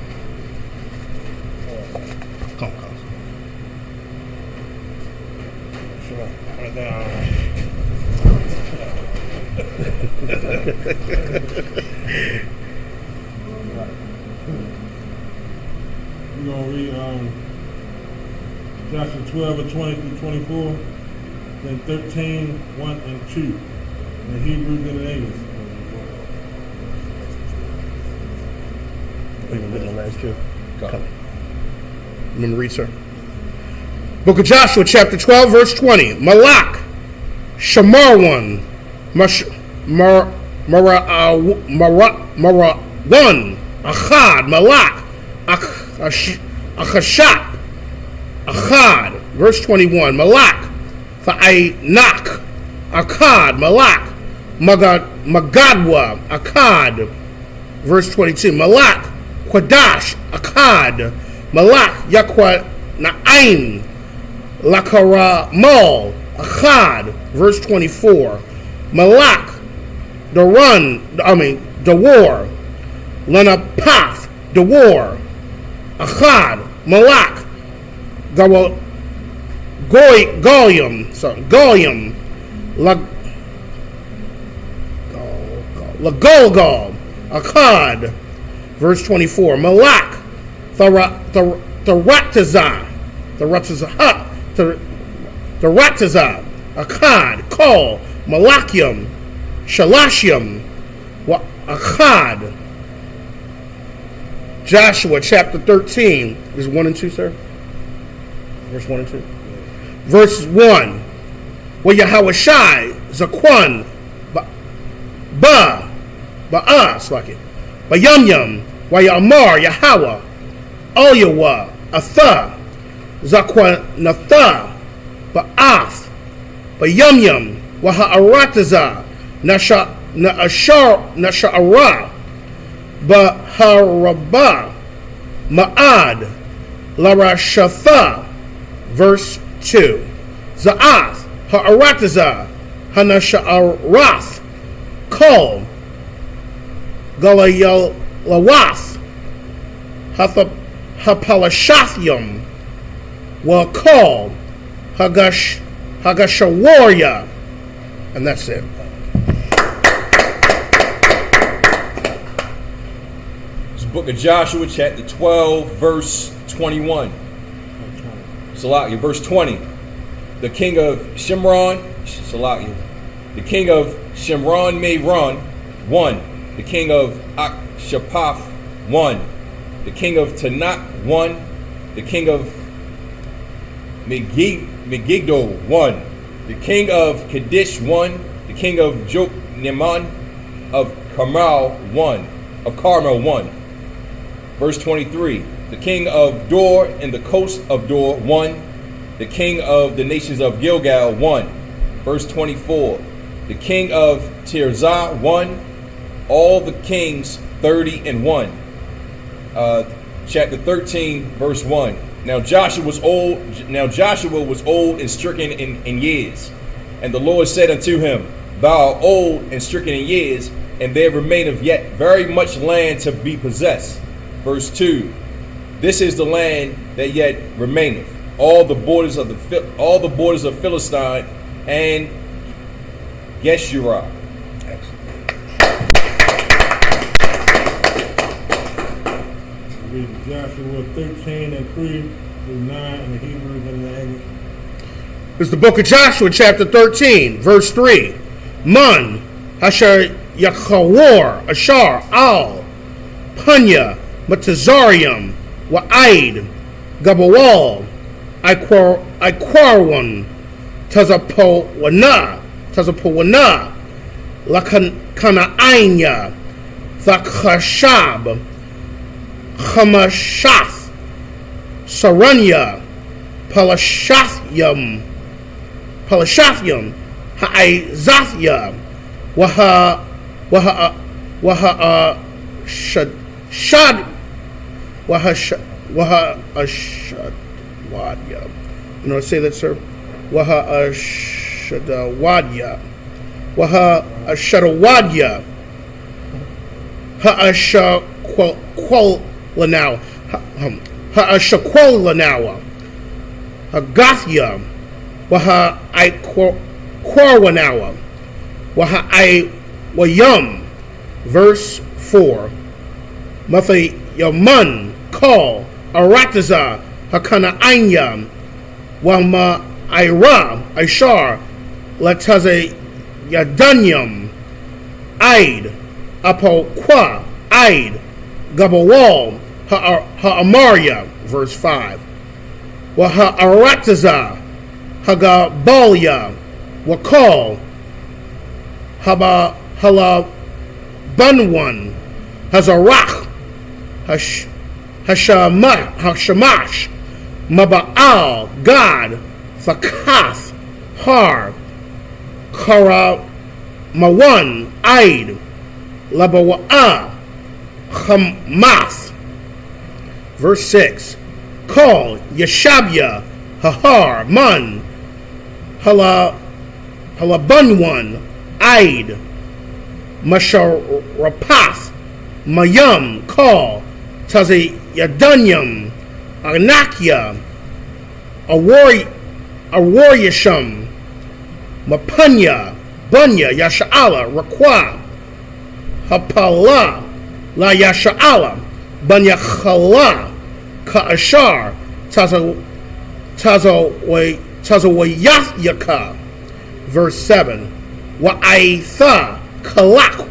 Sure. Right there. We're going to read Joshua 12 and 20 through 24, then 13, 1 and 2, in the Hebrew, then in English. Are you going to read the last two? Go. Come. I'm going to read, sir. Book of Joshua, chapter 12, verse 20. Malak, Shamarwan, Marawan, Achad, Malak, Achashap, Achad, verse 21. Malak, Fa'ainak, Akkad, Malak, Magadwa, Akkad, verse 22. Malak, Quadash, Akkad, Malak, Yakwa, Na'aim, Lakaramal, Achad, verse 24. Malak, Dawar, Lenapath, Dawar, Achad, Malak, Goyim, Lagolgal, Akkad, verse 24. Malak, Ratazah, Akkad, Kol, Malachium, Shalashium, Akkad. Joshua chapter 13, is 1 and 2, sir? Verse 1 and 2. Verse 1. Well, Yahawashai, Zaquan, Ba'as, like it. Bayum, Wayamar, Yahweh, Oyawa, Atha, Zakwanatha, Ba'ath, Bayum, Waha'arataza, Nasha'ara, Baharaba, Ma'ad, Larashatha, verse 2. Za'ath, Ha'arataza, Hanasha'arath, Kol, Galayalawath, Hapalashathium, Wakal, Hagashawarya, and that's it. It's the book of Joshua, chapter 12, verse 21. Salakia, verse 20. The king of Shimron, Salakia. The king of Shimron may run, 1. The king of Akshapaf, 1. The king of Tanakh, 1. The king of Megiddo, 1. The king of Kadesh, 1. The king of Jokneman of Carmel, 1. Verse 23. The king of Dor and the coast of Dor, 1. The king of the nations of Gilgal, 1. Verse 24. The king of Tirzah, 1. All the kings, 30 and 1. Chapter 13, verse 1. Now Joshua was old and stricken in years. And the Lord said unto him, Thou art old and stricken in years, and there remaineth yet very much land to be possessed. Verse 2. This is the land that yet remaineth, all the borders of Philistine and Geshurah. Read Joshua 13 and 3 through 9 in the Hebrew, then in the English. It's the book of Joshua, chapter 13, verse 3. Man, Asher Yachawar, Ashar, Al, Punya, Matazarium, Wa'aid, Gabawal, Ikwarwan, Tazapowana, Lakanainya, Thakashab, Hamashath, Saranya, Palashathyam, Ha'aizathya, Wahashadwadya. You know, say that, sir? Wahashadawadya. Wahashadawadya. Ha'ashakwalanawa. Ha'ashakwalanawa. Hagathya. Waha'ikwarwanawa. Wayum, verse 4. Mathay Yaman call Arataza Hakana Anya Wama Ira Ishar Lataze Yadanyam Aid Apo Kwa Aid Gabawal Ha'amaria, verse 5. Waha'arataza Hagabalya Wakal Haba Halabanwan Hazarach Hashamash Maba'al God Fakath Har Karamawan Aid Labawa'a Hamath. Verse 6. Call Yeshabya Hahar Man Halabunwan Aid Masharapath Mayam Call Tazi Yadanyam Anakya Awariyasham Mapanya Bunya Yasha'ala Rakwa Hapala La Yasha'ala Banya Khala Ka'ashar Tazawayathaka. Verse 7. Wa'aitha Kalak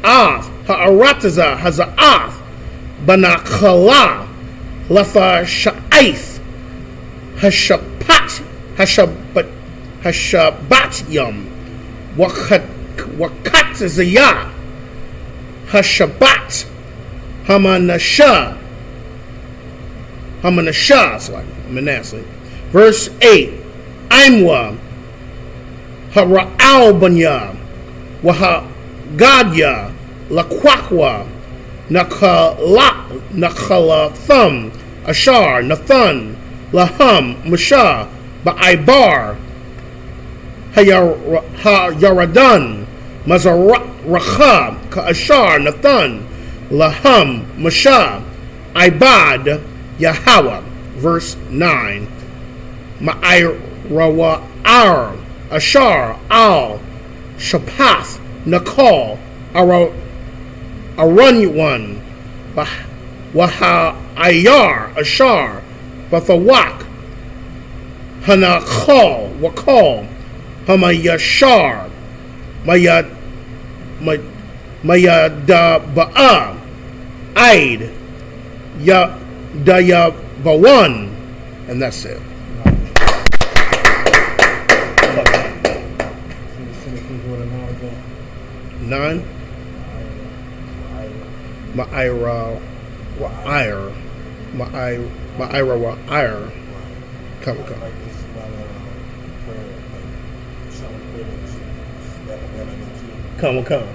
Af Ha'arataza Haza'ath Banakhala Latha Sha'aith Hashabatyam Wakatzaya Hashabat Hamanasha, it's like Manasseh. Verse 8. Imwa Hara'albanya Wahagadya Lakwakwa Nakalatham Ashar Nathan Laham Musha Ba'aibar Hayaradan Mazaracha Ka'ashar Nathan Laham Masha Ibad Yahweh. Verse 9. Ma'irawa Ar Ashar Al Shapath Nakal Aranywan Waha Ayar Ashar Bathawak Hanakal Wakal Hamayashar Mayadaba'a Aid Dayabawan, and that's it. Nine. Ma'ira wa'ir. Ma'ira wa'ir. Come. Come.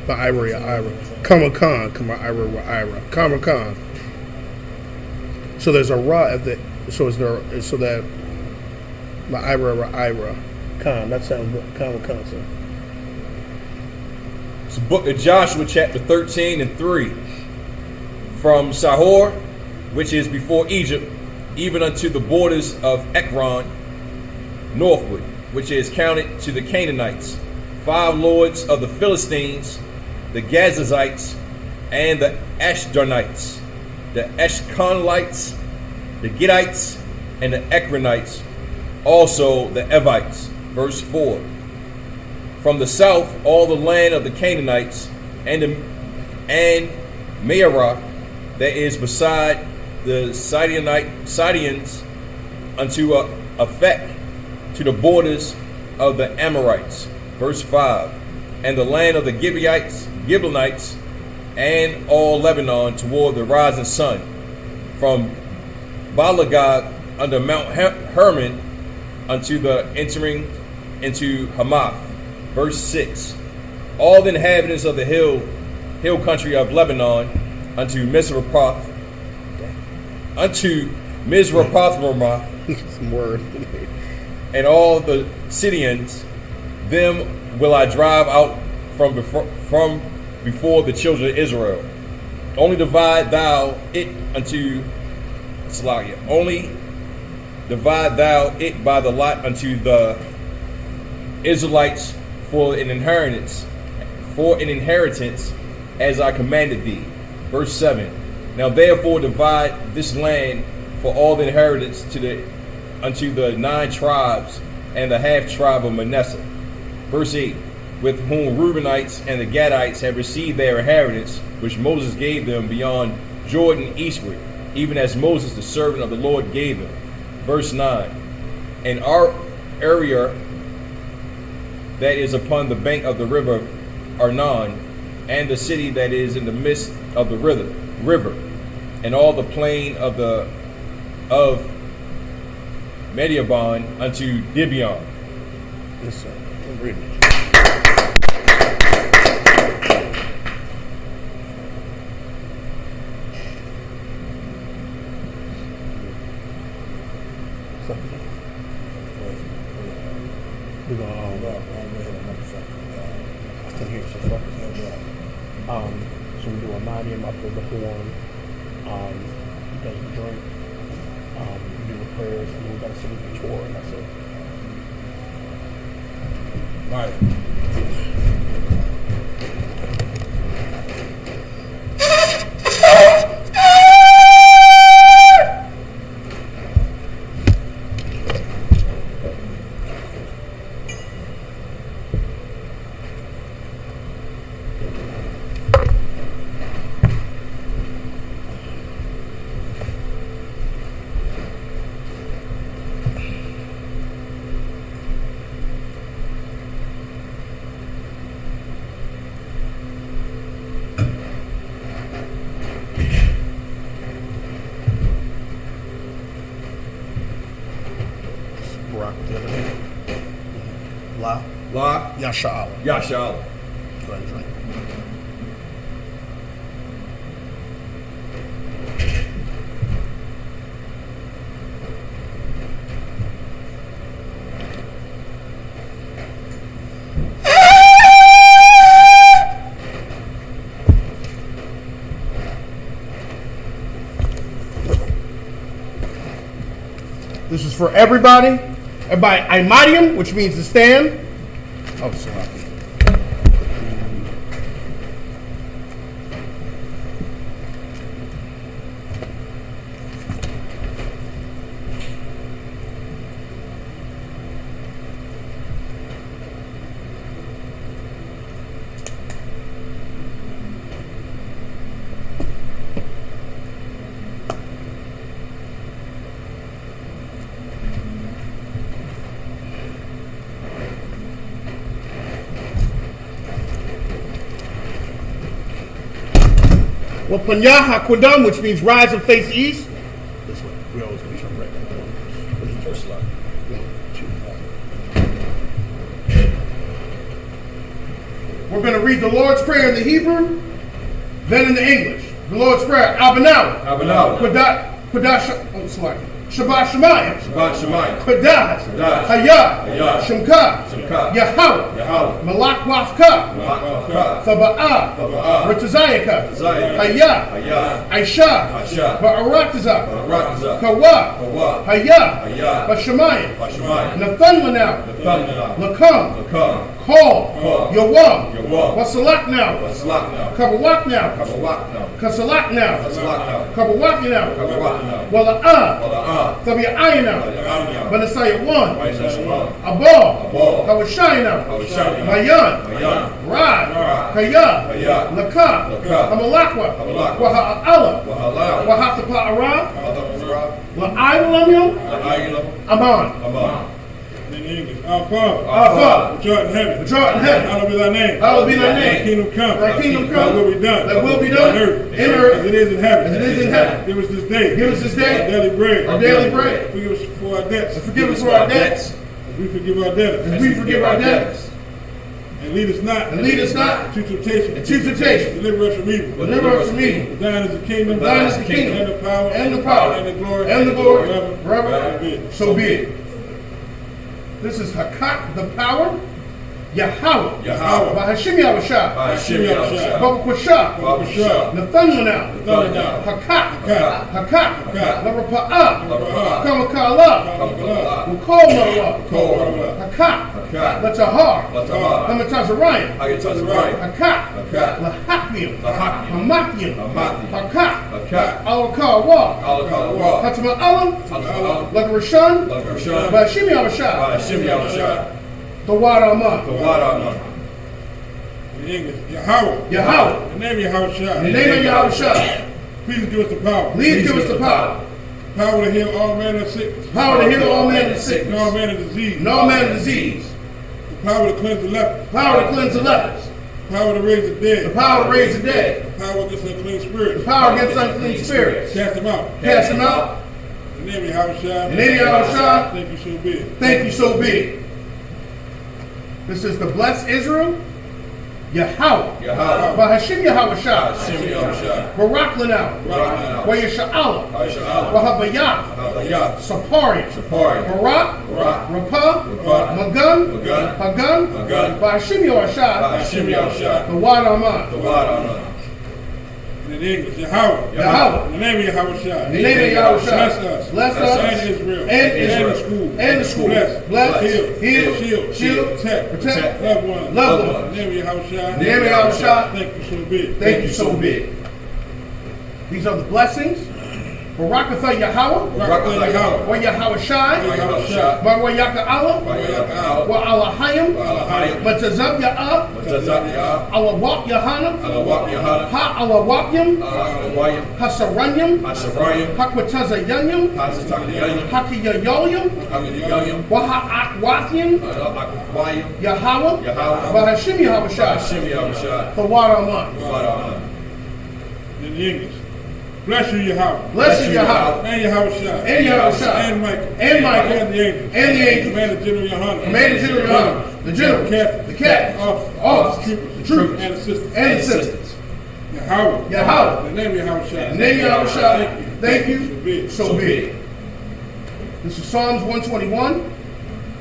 Ira. Come Ira. So there's a ra at the. So is there? So that. Ira. Come. That sounds good. Come. So. It's the book of Joshua, chapter 13 and 3. From Sahor, which is before Egypt, even unto the borders of Ekron, northward, which is counted to the Canaanites, 5 lords of the Philistines, the Gazazites, and the Ashdonites, the Eshkolites, the Gittites, and the Ekronites, also the Evites. Verse 4. From the south, all the land of the Canaanites, and Mearah, that is beside the Sidonians, unto Aphek, to the borders of the Amorites. Verse 5. And the land of the Gibeonites, and all Lebanon toward the rising sun, from Balagad under Mount Hermon unto the entering into Hamath. Verse 6. All the inhabitants of the hill country of Lebanon unto Mizrapoth Some word. and all the Sidonians, them will I drive out from before the children of Israel. Only divide thou it unto Slagia. Only divide thou it by the lot unto the Israelites for an inheritance, as I commanded thee. Verse 7. Now therefore divide this land for all the inheritance unto the 9 tribes and the half tribe of Manasseh. Verse 8. With whom Reubenites and the Gadites have received their inheritance, which Moses gave them beyond Jordan eastward, even as Moses the servant of the Lord gave them. Verse 9. And our area that is upon the bank of the river Arnon, and the city that is in the midst of the river, and all the plain of Mediaban unto Gibeon. Yes, sir. Read it. We're gonna I can hear so far. So we do a Mariam after the horn. He does the drink. We do the prayers, and we gotta salute the Torah, and that's it. Right. Rock with the other hand. La. La. Yasha. Yashala. Go ahead and drink. This is for everybody. Everybody, Imadium, which means to stand. Oh, sorry. Well, Panyaha Kwadam, which means rise and face east. This way. We always make sure I'm right. First line. We're going to read the Lord's Prayer in the Hebrew, then in the English. The Lord's Prayer, Abanawa. Shabbat Shemayim. Kodash. Hayah. Shemka. Yahweh. Malak Wafka. Thaba'ah. Ritazayaka. Hayah. Aisha. Ba'arataza. Kawa. Hayah. Bashemayim. Nathan Lanau. Lakam. Call. Yawam. Wasalak now. Kabawak now. Kasalak now. Kabawak now. Wala'ah. Tabi'ayna. Banasaya 1. Abal. Kawashayna. Mayan. Rad. Kaya. Laka. Amalakwa. Waha'ala. Wahatapa Arab. La'aylam. Aman. In English, our Father, which art in heaven, hallowed be thy name. Thy kingdom come. Thy kingdom come. Thy will be done. Thy will be done. On earth. In earth. As it is in heaven. As it is in heaven. Give us this day. Give us this day. Our daily bread. Our daily bread. Forgive us for our debts. Forgive us for our debts. As we forgive our debtors. As we forgive our debtors. And lead us not. Into temptation. Deliver us from evil. Deliver us from evil. Thine is the kingdom. Thine is the kingdom. And the power. And the power. And the glory. And the glory. Forever. So be it. This is Hakat, the power. Yahweh. Yahweh. Bahashim Yahushua. Hashem Yahushua. Babakwashah. Babashah. Nathaniel. Nathaniel. Hakak. Hakak. Larapa'ah. Larapa'ah. Kamakala. Kamakala. Mukol Marawa. Kol. Hakak. Hakak. Latahar. Latahar. Hamatazariah. Hayatazariah. Hakak. Hakak. Lahakmium. Lahakmium. Hamakium. Hamakium. Hakak. Hakak. Alakawa. Alakalawa. Hatama Alam. Alakalawa. Lagarashan. Lagarashan. Bahashim Yahushua. Hashem Yahushua. The water among. The water. In English, Yahweh. Yahweh. The name Yahushua. In the name of Yahushua. Please give us the power. Please give us the power. Power to heal all manner of sickness. Power to heal all manner of And sickness. all manner of disease. And all manner of disease. The power to cleanse the leper. Power to cleanse the lepers. Power to raise the dead. The power to raise the dead. The power against unclean The spirits. power against unclean spirits. Cast them out. Cast them out. In the name of Yahushua. In the name of Yahushua. Thank you so big. Thank you, so be it. This is the blessed Israel. Yahweh. Yahweh. Bahashim Yahushua. Hashem Yahushua. Barak Lanau. Barak Lanau. Wayasha'ala. Hayasha'ala. Wahabayah. Hayat. Sapariah. Sapariah. Barak. Barak. Rapah. Rapah. Magun. Magun. Hagun. Hagun. Bahashim Yahushua. Hashem Yahushua. The water among. The water. In English, Yahweh. Yahweh. In the name of Yahushua. In the name of Yahushua. Bless us. Bless us. And Israel. And And Israel. the school. And the school. Bless. Heal. Heal. Shield. Protect. Protect. Loved ones. Loved ones. In the name of Yahushua. In the name of Yahushua. Thank you so big. Thank you, so big. These are the blessings. Barakatha Yahweh. Barakatha Yahweh. Wa Yahweh Shai. Yahushua. Wa Yaka Allah. Yahushua. Wa Alahayim. Alahayim. Matazab Ya'ah. Matazab Alawak Yahana. Alawak Yahana. Ha Alawakyam. Alawayim. Hasaranyam. Hasarayim. Hakwatazayanyam. Hasatanyayim. Hakiyayoyam. Hakiyayoyim. Wa Ha'akwathyam. Akwayim. Yahweh. Yahweh. Bahashim Yahushua. Hashem Yahushua. The water among. Water. In English. Bless you, Yahweh. Bless you, Yahweh. And Yahushua. And Yahushua. And Michael. And Michael. And the angels. And the angels. Commander General Yohana. Commander General Yohana. The general. Captain. The captain. Officers. The troopers. And assistants. And assistants. Yahweh. Yahweh. In the name of Yahushua. In the name of Yahushua. Thank you. So be it. So be it. This is Psalms 121.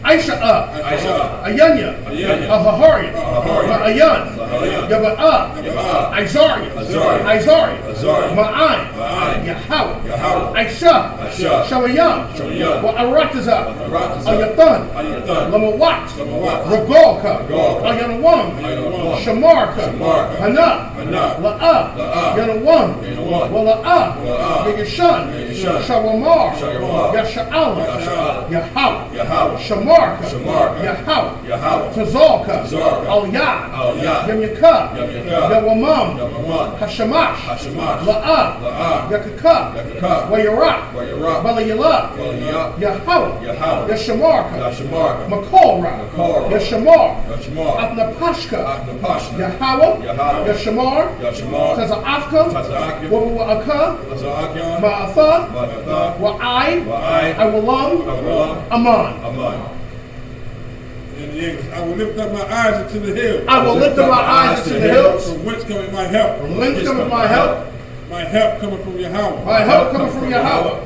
Aisha'ah. Aisha'ah. Ayanya. Ayanya. Ahaharian. Ahaharian. Ayan. Ayan. Yaba'ah. Yaba'ah. Izarian. Izarian. Izarian. Izarian. Ma'ayin. Ma'ayin. Yahweh. Yahweh. Aisha. Aisha. Shamayam. Shamayam. Wa'aratazah. Aratazah. Ayathan. Ayathan. Lamawat. Lamawat. Ragalka. Ragalka. Ayanawam. Ayanawam. Shamarka. Shamarka. Hana. Hana. La'ah. La'ah. Yanawam. Yanawam. Wala'ah. Wala'ah. Yagashan. Yagashan. Shawamar. Shawamar. Yasha'ala. Yasha'ala. Yahweh. Yahweh. Shamarka. Shamarka. Yahweh. Yahweh. Tazalka. Tazalka. Al-Yad. Al-Yad. Yamyaka. Yamyaka. Yawamam. Yawamam. Hashamash. Hashamash. La'ah. La'ah. Yakaka. Yakaka. Wayarak. Wayarak. Balayala. Balayala. Yahweh. Yahweh. Yashamarka. Yashamarka. Makorra. Makorra. Yashamar. Yashamar. Apnapashka. Apnapashka. Yahweh. Yahweh. Yashamar. Yashamar. Taza'afka. Taza'afka. Wa'aka. Azakya. Ma'atha. Ma'atha. Wa'ai. Wa'ai. Awalam. Awalam. Aman. Aman. In the English, I will lift up my eyes into the hills. I will lift up my eyes into the hills. From whence cometh my help? From whence cometh my help? My help cometh from Yahweh. My help cometh from Yahweh,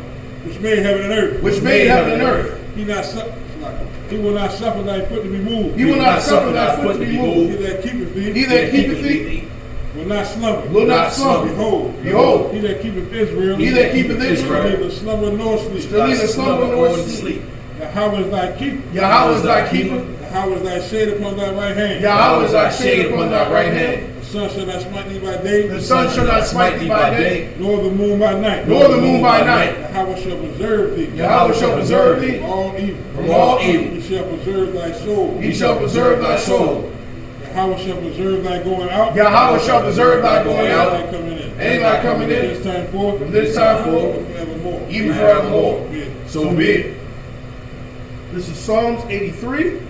Which made heaven and earth. which made heaven and earth. He will not suffer thy foot to be moved. He will not suffer thy foot to be He moved. that keepeth thee. He that keepeth thee will not slumber. will not slumber. Behold. Behold. He that keepeth Israel. He that keepeth shall Israel neither slumber nor sleep. shall neither slumber nor sleep. Yahweh is thy keeper. Yahweh is thy keeper. Yahweh is thy shade upon thy right hand. Yahweh is thy shade upon thy right hand. The sun shall not smite thee by day. The sun shall not smite thee by day, Nor the moon by night. nor the moon by night. Yahweh shall preserve thee. Yahweh shall preserve thee From all evil. from all evil. He shall preserve thy soul. He shall preserve thy soul. Yahweh shall preserve thy going out. Yahweh shall preserve thy going out, And thy coming in. and thy coming in, This time forth. from this time forth, Even forevermore. even forevermore. Yeah. So be it. This is Psalms 83.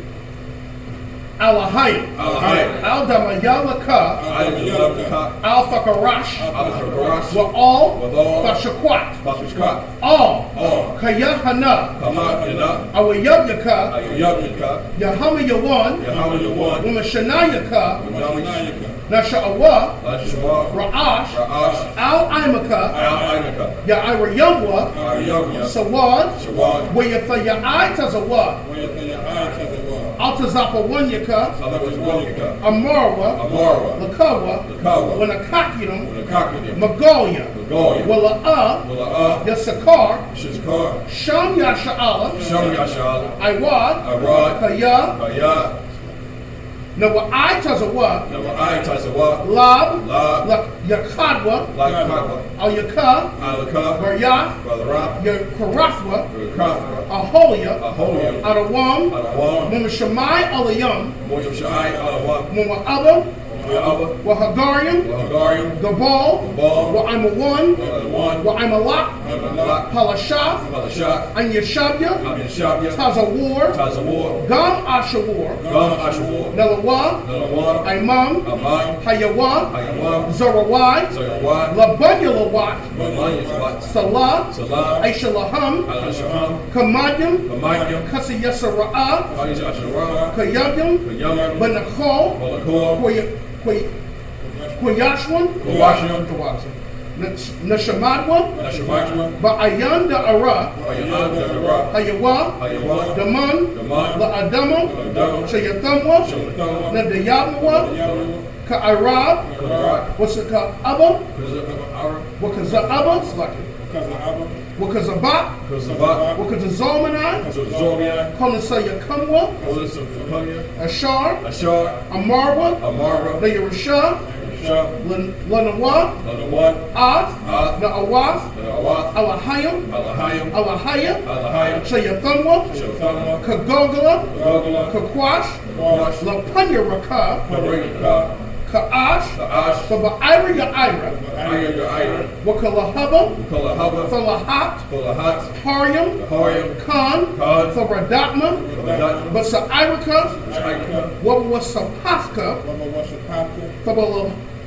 Alahayim. Alahayim. Al-Damayalaka. Al-Yalaka. Al-Fakarash. Al-Fakarash. Wa'al. Wa'al. Fashakwat. Fashakwat. All. All. Kayahana. Kahana. Awayabyaka. Ayuyabika. Yahama Yawan. Yahweh Yawan. Umashanayaka. Yahweh. Nasha'awa. Lashua. Ra'ash. Ra'ash. Al-Imaka. Al-Aimaka. Ya'ira Yamwa. Ayuyabya. Sawad. Shawad. Wayatha Ya'ai Tazawa. When you think your eyes have the wall. Altazapawanyaka, Alakazwanyaka, Amarwa, Amara, Lakawa, Lakawa, Wanakakinum, Wanakakinim, Magoya, Magoya, Wala'a, Wala'a, Yasakar, Shizkar, Sham Yasha'ala, Sham Yashal, Iwad, Arad, Kaya, Kaya, Nawa'ai Tazawa, Nawa'ai Tazawa, Lab, Lab, Yakadwa, Lakakwa, Al-Yaka, Alaka, Baryath, Balarap, Yakarathwa, Kafra, Aholia, Aholia, Adawam, Adawam, Mumashamai Alayam, Mojo Shai, Alawa, Muma'aba, Moyaba, Wahagarian, Wahagarian, Gabal, Gabal, Wa'amawan, Wa'amawan, Wa'amalak, Wa'amalak, Palashaf, Palashak, Anyashabya, Abishabya, Tazawar, Tazawar, Gam Ashawar, Gam Ashawar, Nelawa, Nalawan, Imam, Amman, Hayawa, Hayawam, Zarawai, Zayawat, Labanyalawat, Malanyawat, Salah, Salam, Aishalaham, Alashaham, Kamadyam, Kamadyam, Kasiyasara'a, Kayaj Asharah, Kayabyam, Kayam, Banakol, Balakor, Kwayashwan, Kawasham, Nashamadwa, Nashamachma, Ba'ayan Da'ara, Bayan, Dara, Hayawa, Hayawan, Daman, Daman, La'adama, La'adama, Shayatamwa, Shalatama, Nadayamawa, Yamu, Ka'arab, Karat, what's it called? Abba, Kazakara, Wakaza'aba, it's like it. Wakazabat, Kazabat, Wakazazalmanai, Kazazomia, Konasaya Kamwa, Kolis of Fahunya, Ashar, Ashar, Amarwa, Amara, Nayarasha, Shah, Lanawa, Lanawan, Ath, Ath, Na'awath, Nawat, Alahayam, Alahayam, Alahaya, Alahayam, Shayathamwa, Shaltama, Kagogala, Gogala, Kakwash, Wash, Lapanya Raka, Parika, Ka'ash, Kaash, Faba'ira Ya'ira, Aya, Aya, Wakalahaba, Kalahaba, Falahat, Kalahat, Haryam, Haryam, Khan, Khan, Fabradatma, Radat, Basa'iraka, Shaika, Wawasapafka,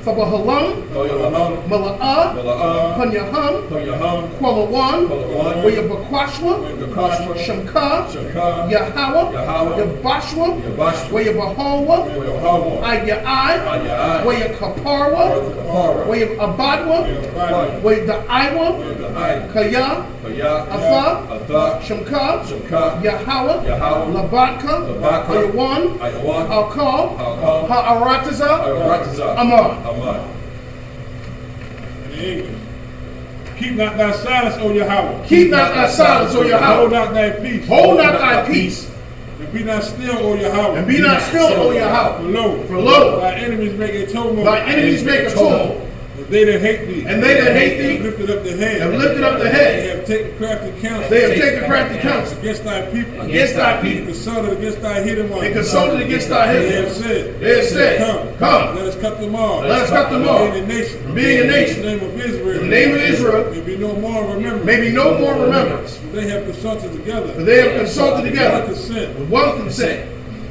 Fabahalam, Koyalam, Mala'a, Mala'am, Panyaham, Koyaham, Kwalawan, Kwalawan, Wayabakwashwa, Yakashma, Shamka, Shaka, Yahawa, Yahawa, Yabashwa, Yabashwa, Wayabahawa, Koyahawa, Ayai, Ayai, Wayakaparwa, Kapara, Wayabadwa, Wayadaiwa, Aya, Kaya, Kaya, Atha, Atha, Shamka, Shaka, Yahawa, Yahawa, Labatka, Labatka, Ayawan, Ayawan, Alkal, Alkal, Ha'arataza, Ayarataza, Amar. Amar. In English. Keep not thy silence, O Yahweh. Keep not thy silence, O Hold Yahweh. not thy peace. Hold not thy peace. And be not still, O Yahweh. And be not still, O For Yahweh. lo, For lo, thy enemies make a tumult. thy enemies make a tumult. And they that hate thee. And they that hate thee have lifted up the head. have lifted up the They head. have taken crafty counsel. They have taken crafty counsel against thy people. against thy They people. consulted against thy hidden ones. They consulted against thy They hidden have ones. said, They have said, Come, let us cut them off. let us cut them off. Being a nation. From being a nation. In the name of Israel. In the name of Israel. May be no more remembrance. Maybe no more remembrance. For they have consulted together. For they have consulted Without together consent. with one consent.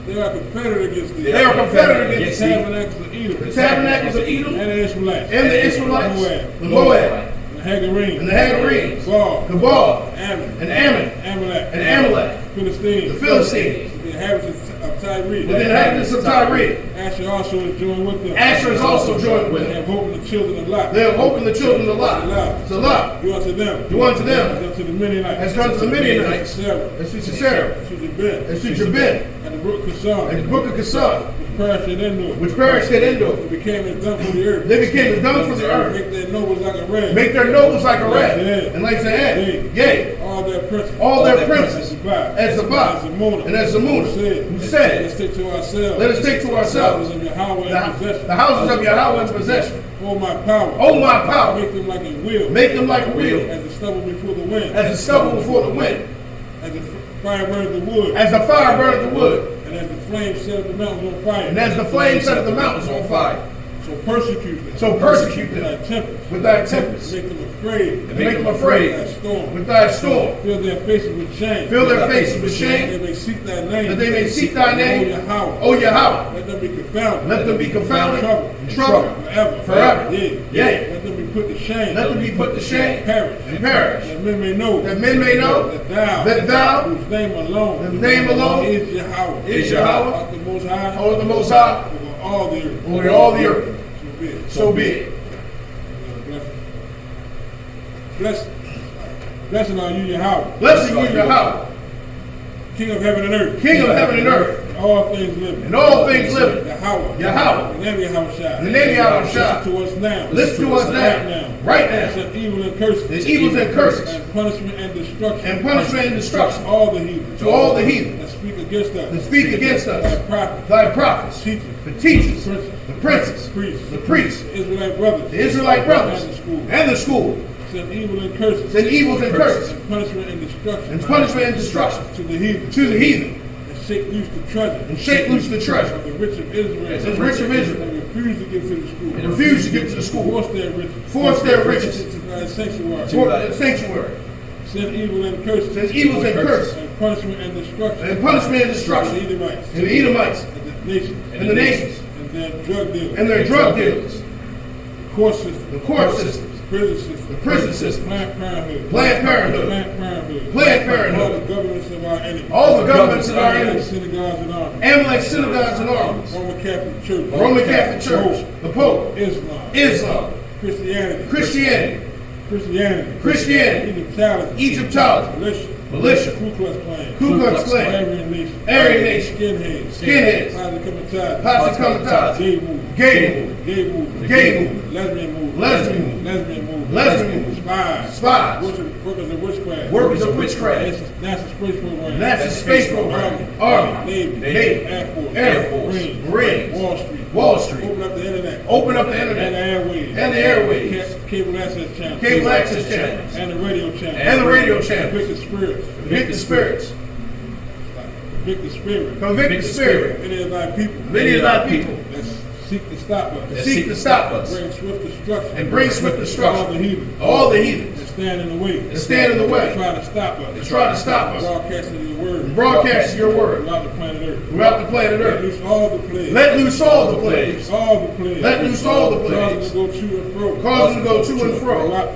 They are confederate against thee. They are confederate The against thee. tabernacles of Edom. The tabernacles of Edom And the Israelites. and the Israelites, the Moab, The Hagarenes. and the Hagarenes, Baal. Gabal, Ammon. and Ammon, Amalek. and Amalek, Philistines. the Philistines, The inhabitants of Tyre. with the inhabitants of Tyre. Asher also is joined with them. Asher is also joined with They them. have hope in the children of Lot. They have hope in the children of Lot. Salah, Do unto them. do unto them, As unto the Midianites. as done to the Midianites, Sarah. as to Sarah, To the Ben. as to Jabin, And the brook Kishon. and the brook of Kassan, Which perished at Endor. which perished at Endor. It became as dung for the earth. They became as dung for the earth. Make their nobles like a ram. Make their nobles like a rat, and like the ant. Yea, All their princes. all their princes, Zabah. as Zabah, and as Zamuna, who Let said, us take to ourselves. Let us take to ourselves the houses of Yahweh in possession. the houses of Yahweh in possession. Oh my power. Oh my power, Make them like a wheel. make them like a wheel, As the stubble before the wind. as the stubble before the wind, As the fire burns the wood. as the fire burned the wood, And as the flame set the mountains on fire. and as the flame set the mountains on fire. So persecute them. So persecute With them thy tempest. with thy tempest, Make them afraid. and make them afraid With thy storm. with thy storm. Fill their faces with shame. Fill their faces with That shame, they may seek thy name. that they may seek thy name. O Yahweh. O Yahweh, Let them be confounded. let them be confounded In in trouble Forever. forever. Yea. Yea. Let them be put to shame. Let them be put to shame Perish. and perish, That men may know. that men may know That thou. that Whose name alone. whose name alone Is Yahweh. is Yahweh, Of the Most High. O the Most High, Over all the earth. over all the earth. So be it. So be it. Blessing are you, Yahweh. Blessed be Yahweh, King of heaven and earth. King of heaven and earth. all things living. And all things living. Yahweh. Yahweh. In the name of Yahweh Shai. In the name of Yahweh Shai. Listen to us now. Listen to us now. Right now. Send evil and curses. The evils and curses. And punishment and destruction. And punishment and destruction. To all the heathen. To all the heathen. That speak against us. That speak against us. Thy prophets. Thy prophets. Teachers. The teachers. The The princes. priests. The priests. The Israelite brothers. The Israelite brothers. And the school. And the school. Send evil and curses. Send evils and curses. And punishment and destruction. And punishment and destruction. To the heathen. To the heathen. And shake loose the treasure. And shake loose the treasure. Of the rich of Israel. The rich of Israel. And refuse to give to the school. And refuse to give to the school. Force their riches. Force their riches. To thy sanctuary. For the sanctuary. Send evil and curses. Send evils and curses. And punishment and destruction. And punishment and To destruction. the Edomites. And the Edomites. And the nations. And the nations. And their drug dealers. And their drug dealers. The court system. The court systems. Prison system. The prison system. Planned Parenthood. Planned Parenthood. Planned Parenthood. Planned Parenthood. All the governments of our enemies. All the governments of our enemies. Synagogues and armies. Amalek synagogues and armies. Roman Catholic Church. Roman Catholic Church. The Pope. Islam. Islam. Christianity. Christianity. Christianity. Christianity. Egyptology. Egyptology. Militia. Militia. Ku Klux Klan. Ku Klux Klan. Aryan Nation. Aryan Nation. Skinheads. Skinheads. Posse Comitatus. Gay movement. Gay movement. Gay movement. Gay movement. Lesbian movement. Lesbian movement. Lesbian movement. Lesbian movement. Spies. Spies. Workers of witchcraft. Workers of witchcraft. NASA Space Program. NASA Space Program. Army. Navy. Air Force. Marines. Wall Street. Wall Street. Open up the internet. Open up the And internet. the airways. And the airways. Cable access channels. Cable access channels. And the radio channels. And the radio channels. Convict the spirits. Convict the spirits. Convict the spirit. Convict the spirit. Many of thy people. Many of thy people. That seek to stop us. Seek to stop us. Bring swift destruction. And bring swift destruction. All the heathen. All the heathens. That stand in the way. That stand in the way. Try to stop us. That try to stop us. Broadcasting your word. Broadcast your word. Throughout the planet Earth. Throughout the planet Let Earth. loose all the plagues. Let loose all the plagues. All the plagues. Let loose all the Cause plagues. them to go to and fro. Cause them to go to and fro. Throughout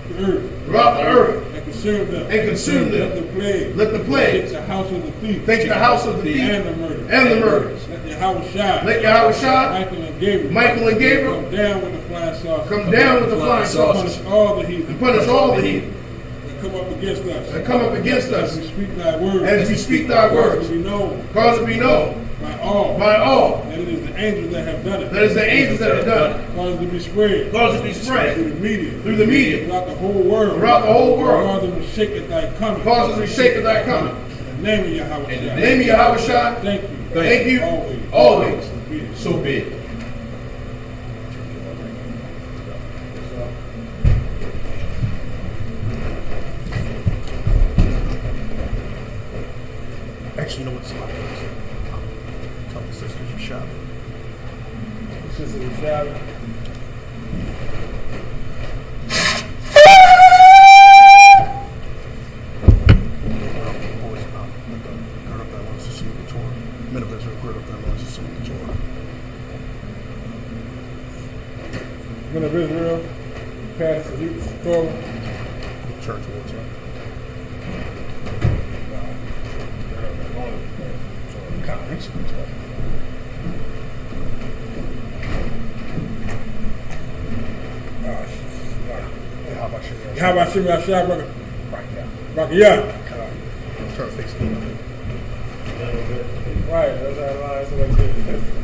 the earth. Throughout the earth. And consume them. And consume them. Let the plague. Let the plagues. Take the house of the thief. Take the house of the thief. And the murder. And the murders. Let Yahweh Shai. Let Yahweh Shai. Michael and Gabriel. Michael and Gabriel. Come down with the flying saucers. Come down with the flying saucers. Punish all the heathen. And punish all the heathen. That come up against us. That come up against As us. we speak thy words. As we speak thy Cause words. it to be known Cause it be known by all. by all. That it is the angels that have done it. That is the angels that have done it. Cause it to be spread. Cause it to be spread. Through the media. Through the media. Throughout the whole world. Throughout the whole world. Cause them to shake at thy coming. Cause it to shake at thy coming. In the name of Yahweh In the Shai. name of Yahweh Shai. Thank you. Thank you. Always. Always. Be it. So be it. Actually, you know what's like? Tell the sisters you shop. This is a shout. Boys, gird up thy loins to see the Torah. Men of Israel, gird up thy loins to see the Torah. Men of Israel, pass the Torah. Turn towards him. Comments. How about you? How about Shimmy Ashab? Right now. Rakiyah. Turn face me. Right, that's our line. So that's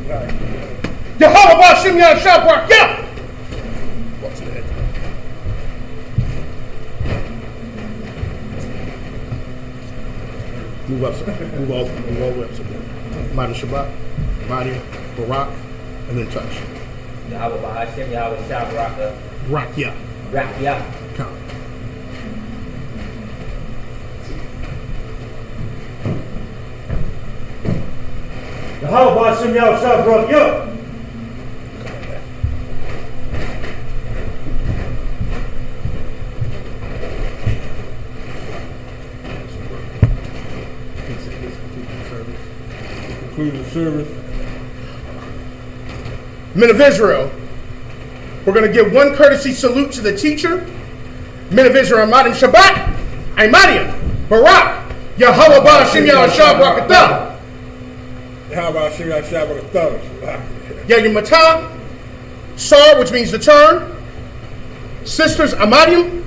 right. Yahweh Bashim Yahshua. Yeah. What's the head? Move up, move all the way up. So Mighty Shabbat, Mighty Barak, and then touch. Yahweh Bahashim, Yahweh Shah Baraka, Rakia. Rakia. Count. Yahweh Bashim Yahushua brought you. Conclude the service. Men of Israel, we're going to give one courtesy salute to the teacher. Men of Israel, Madim Shabbat, Imadiam, Barak, Yahweh Bashim Yahshua Barakatah, How about Shimmy Ashab? Rakiyah. Yayimata, Sar, which means the turn, sisters Amadium,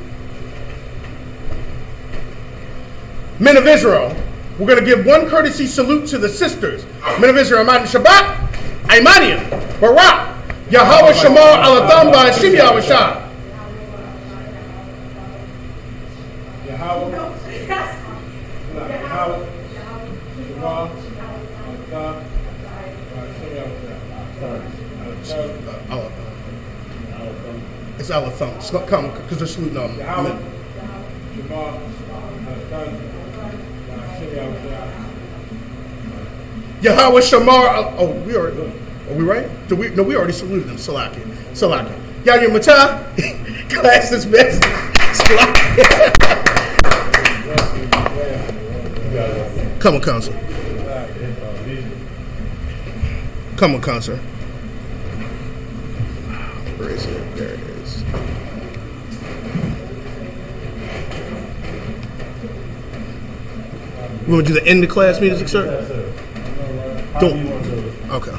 men of Israel, We're going to give one courtesy salute to the sisters. Men of Israel, Ahmad Shabbat, Aimania, Barak, Yahweh Shamar, Alathamba, and Shim Yahweh Shah. It's Alatham. Come, because they're saluting them. Yahweh Shamar. Oh, we already. Are we right? No, we already saluted them. Salaki. Yahya Matah. Class dismissed. Salaki. Come on, counsel. Come on, counsel. Where is it? There it is. You want to do the end of class music, sir? Don't. Okay.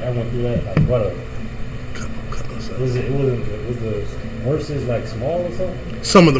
I went through that like what was it? Was the verses like small or something? Some of them.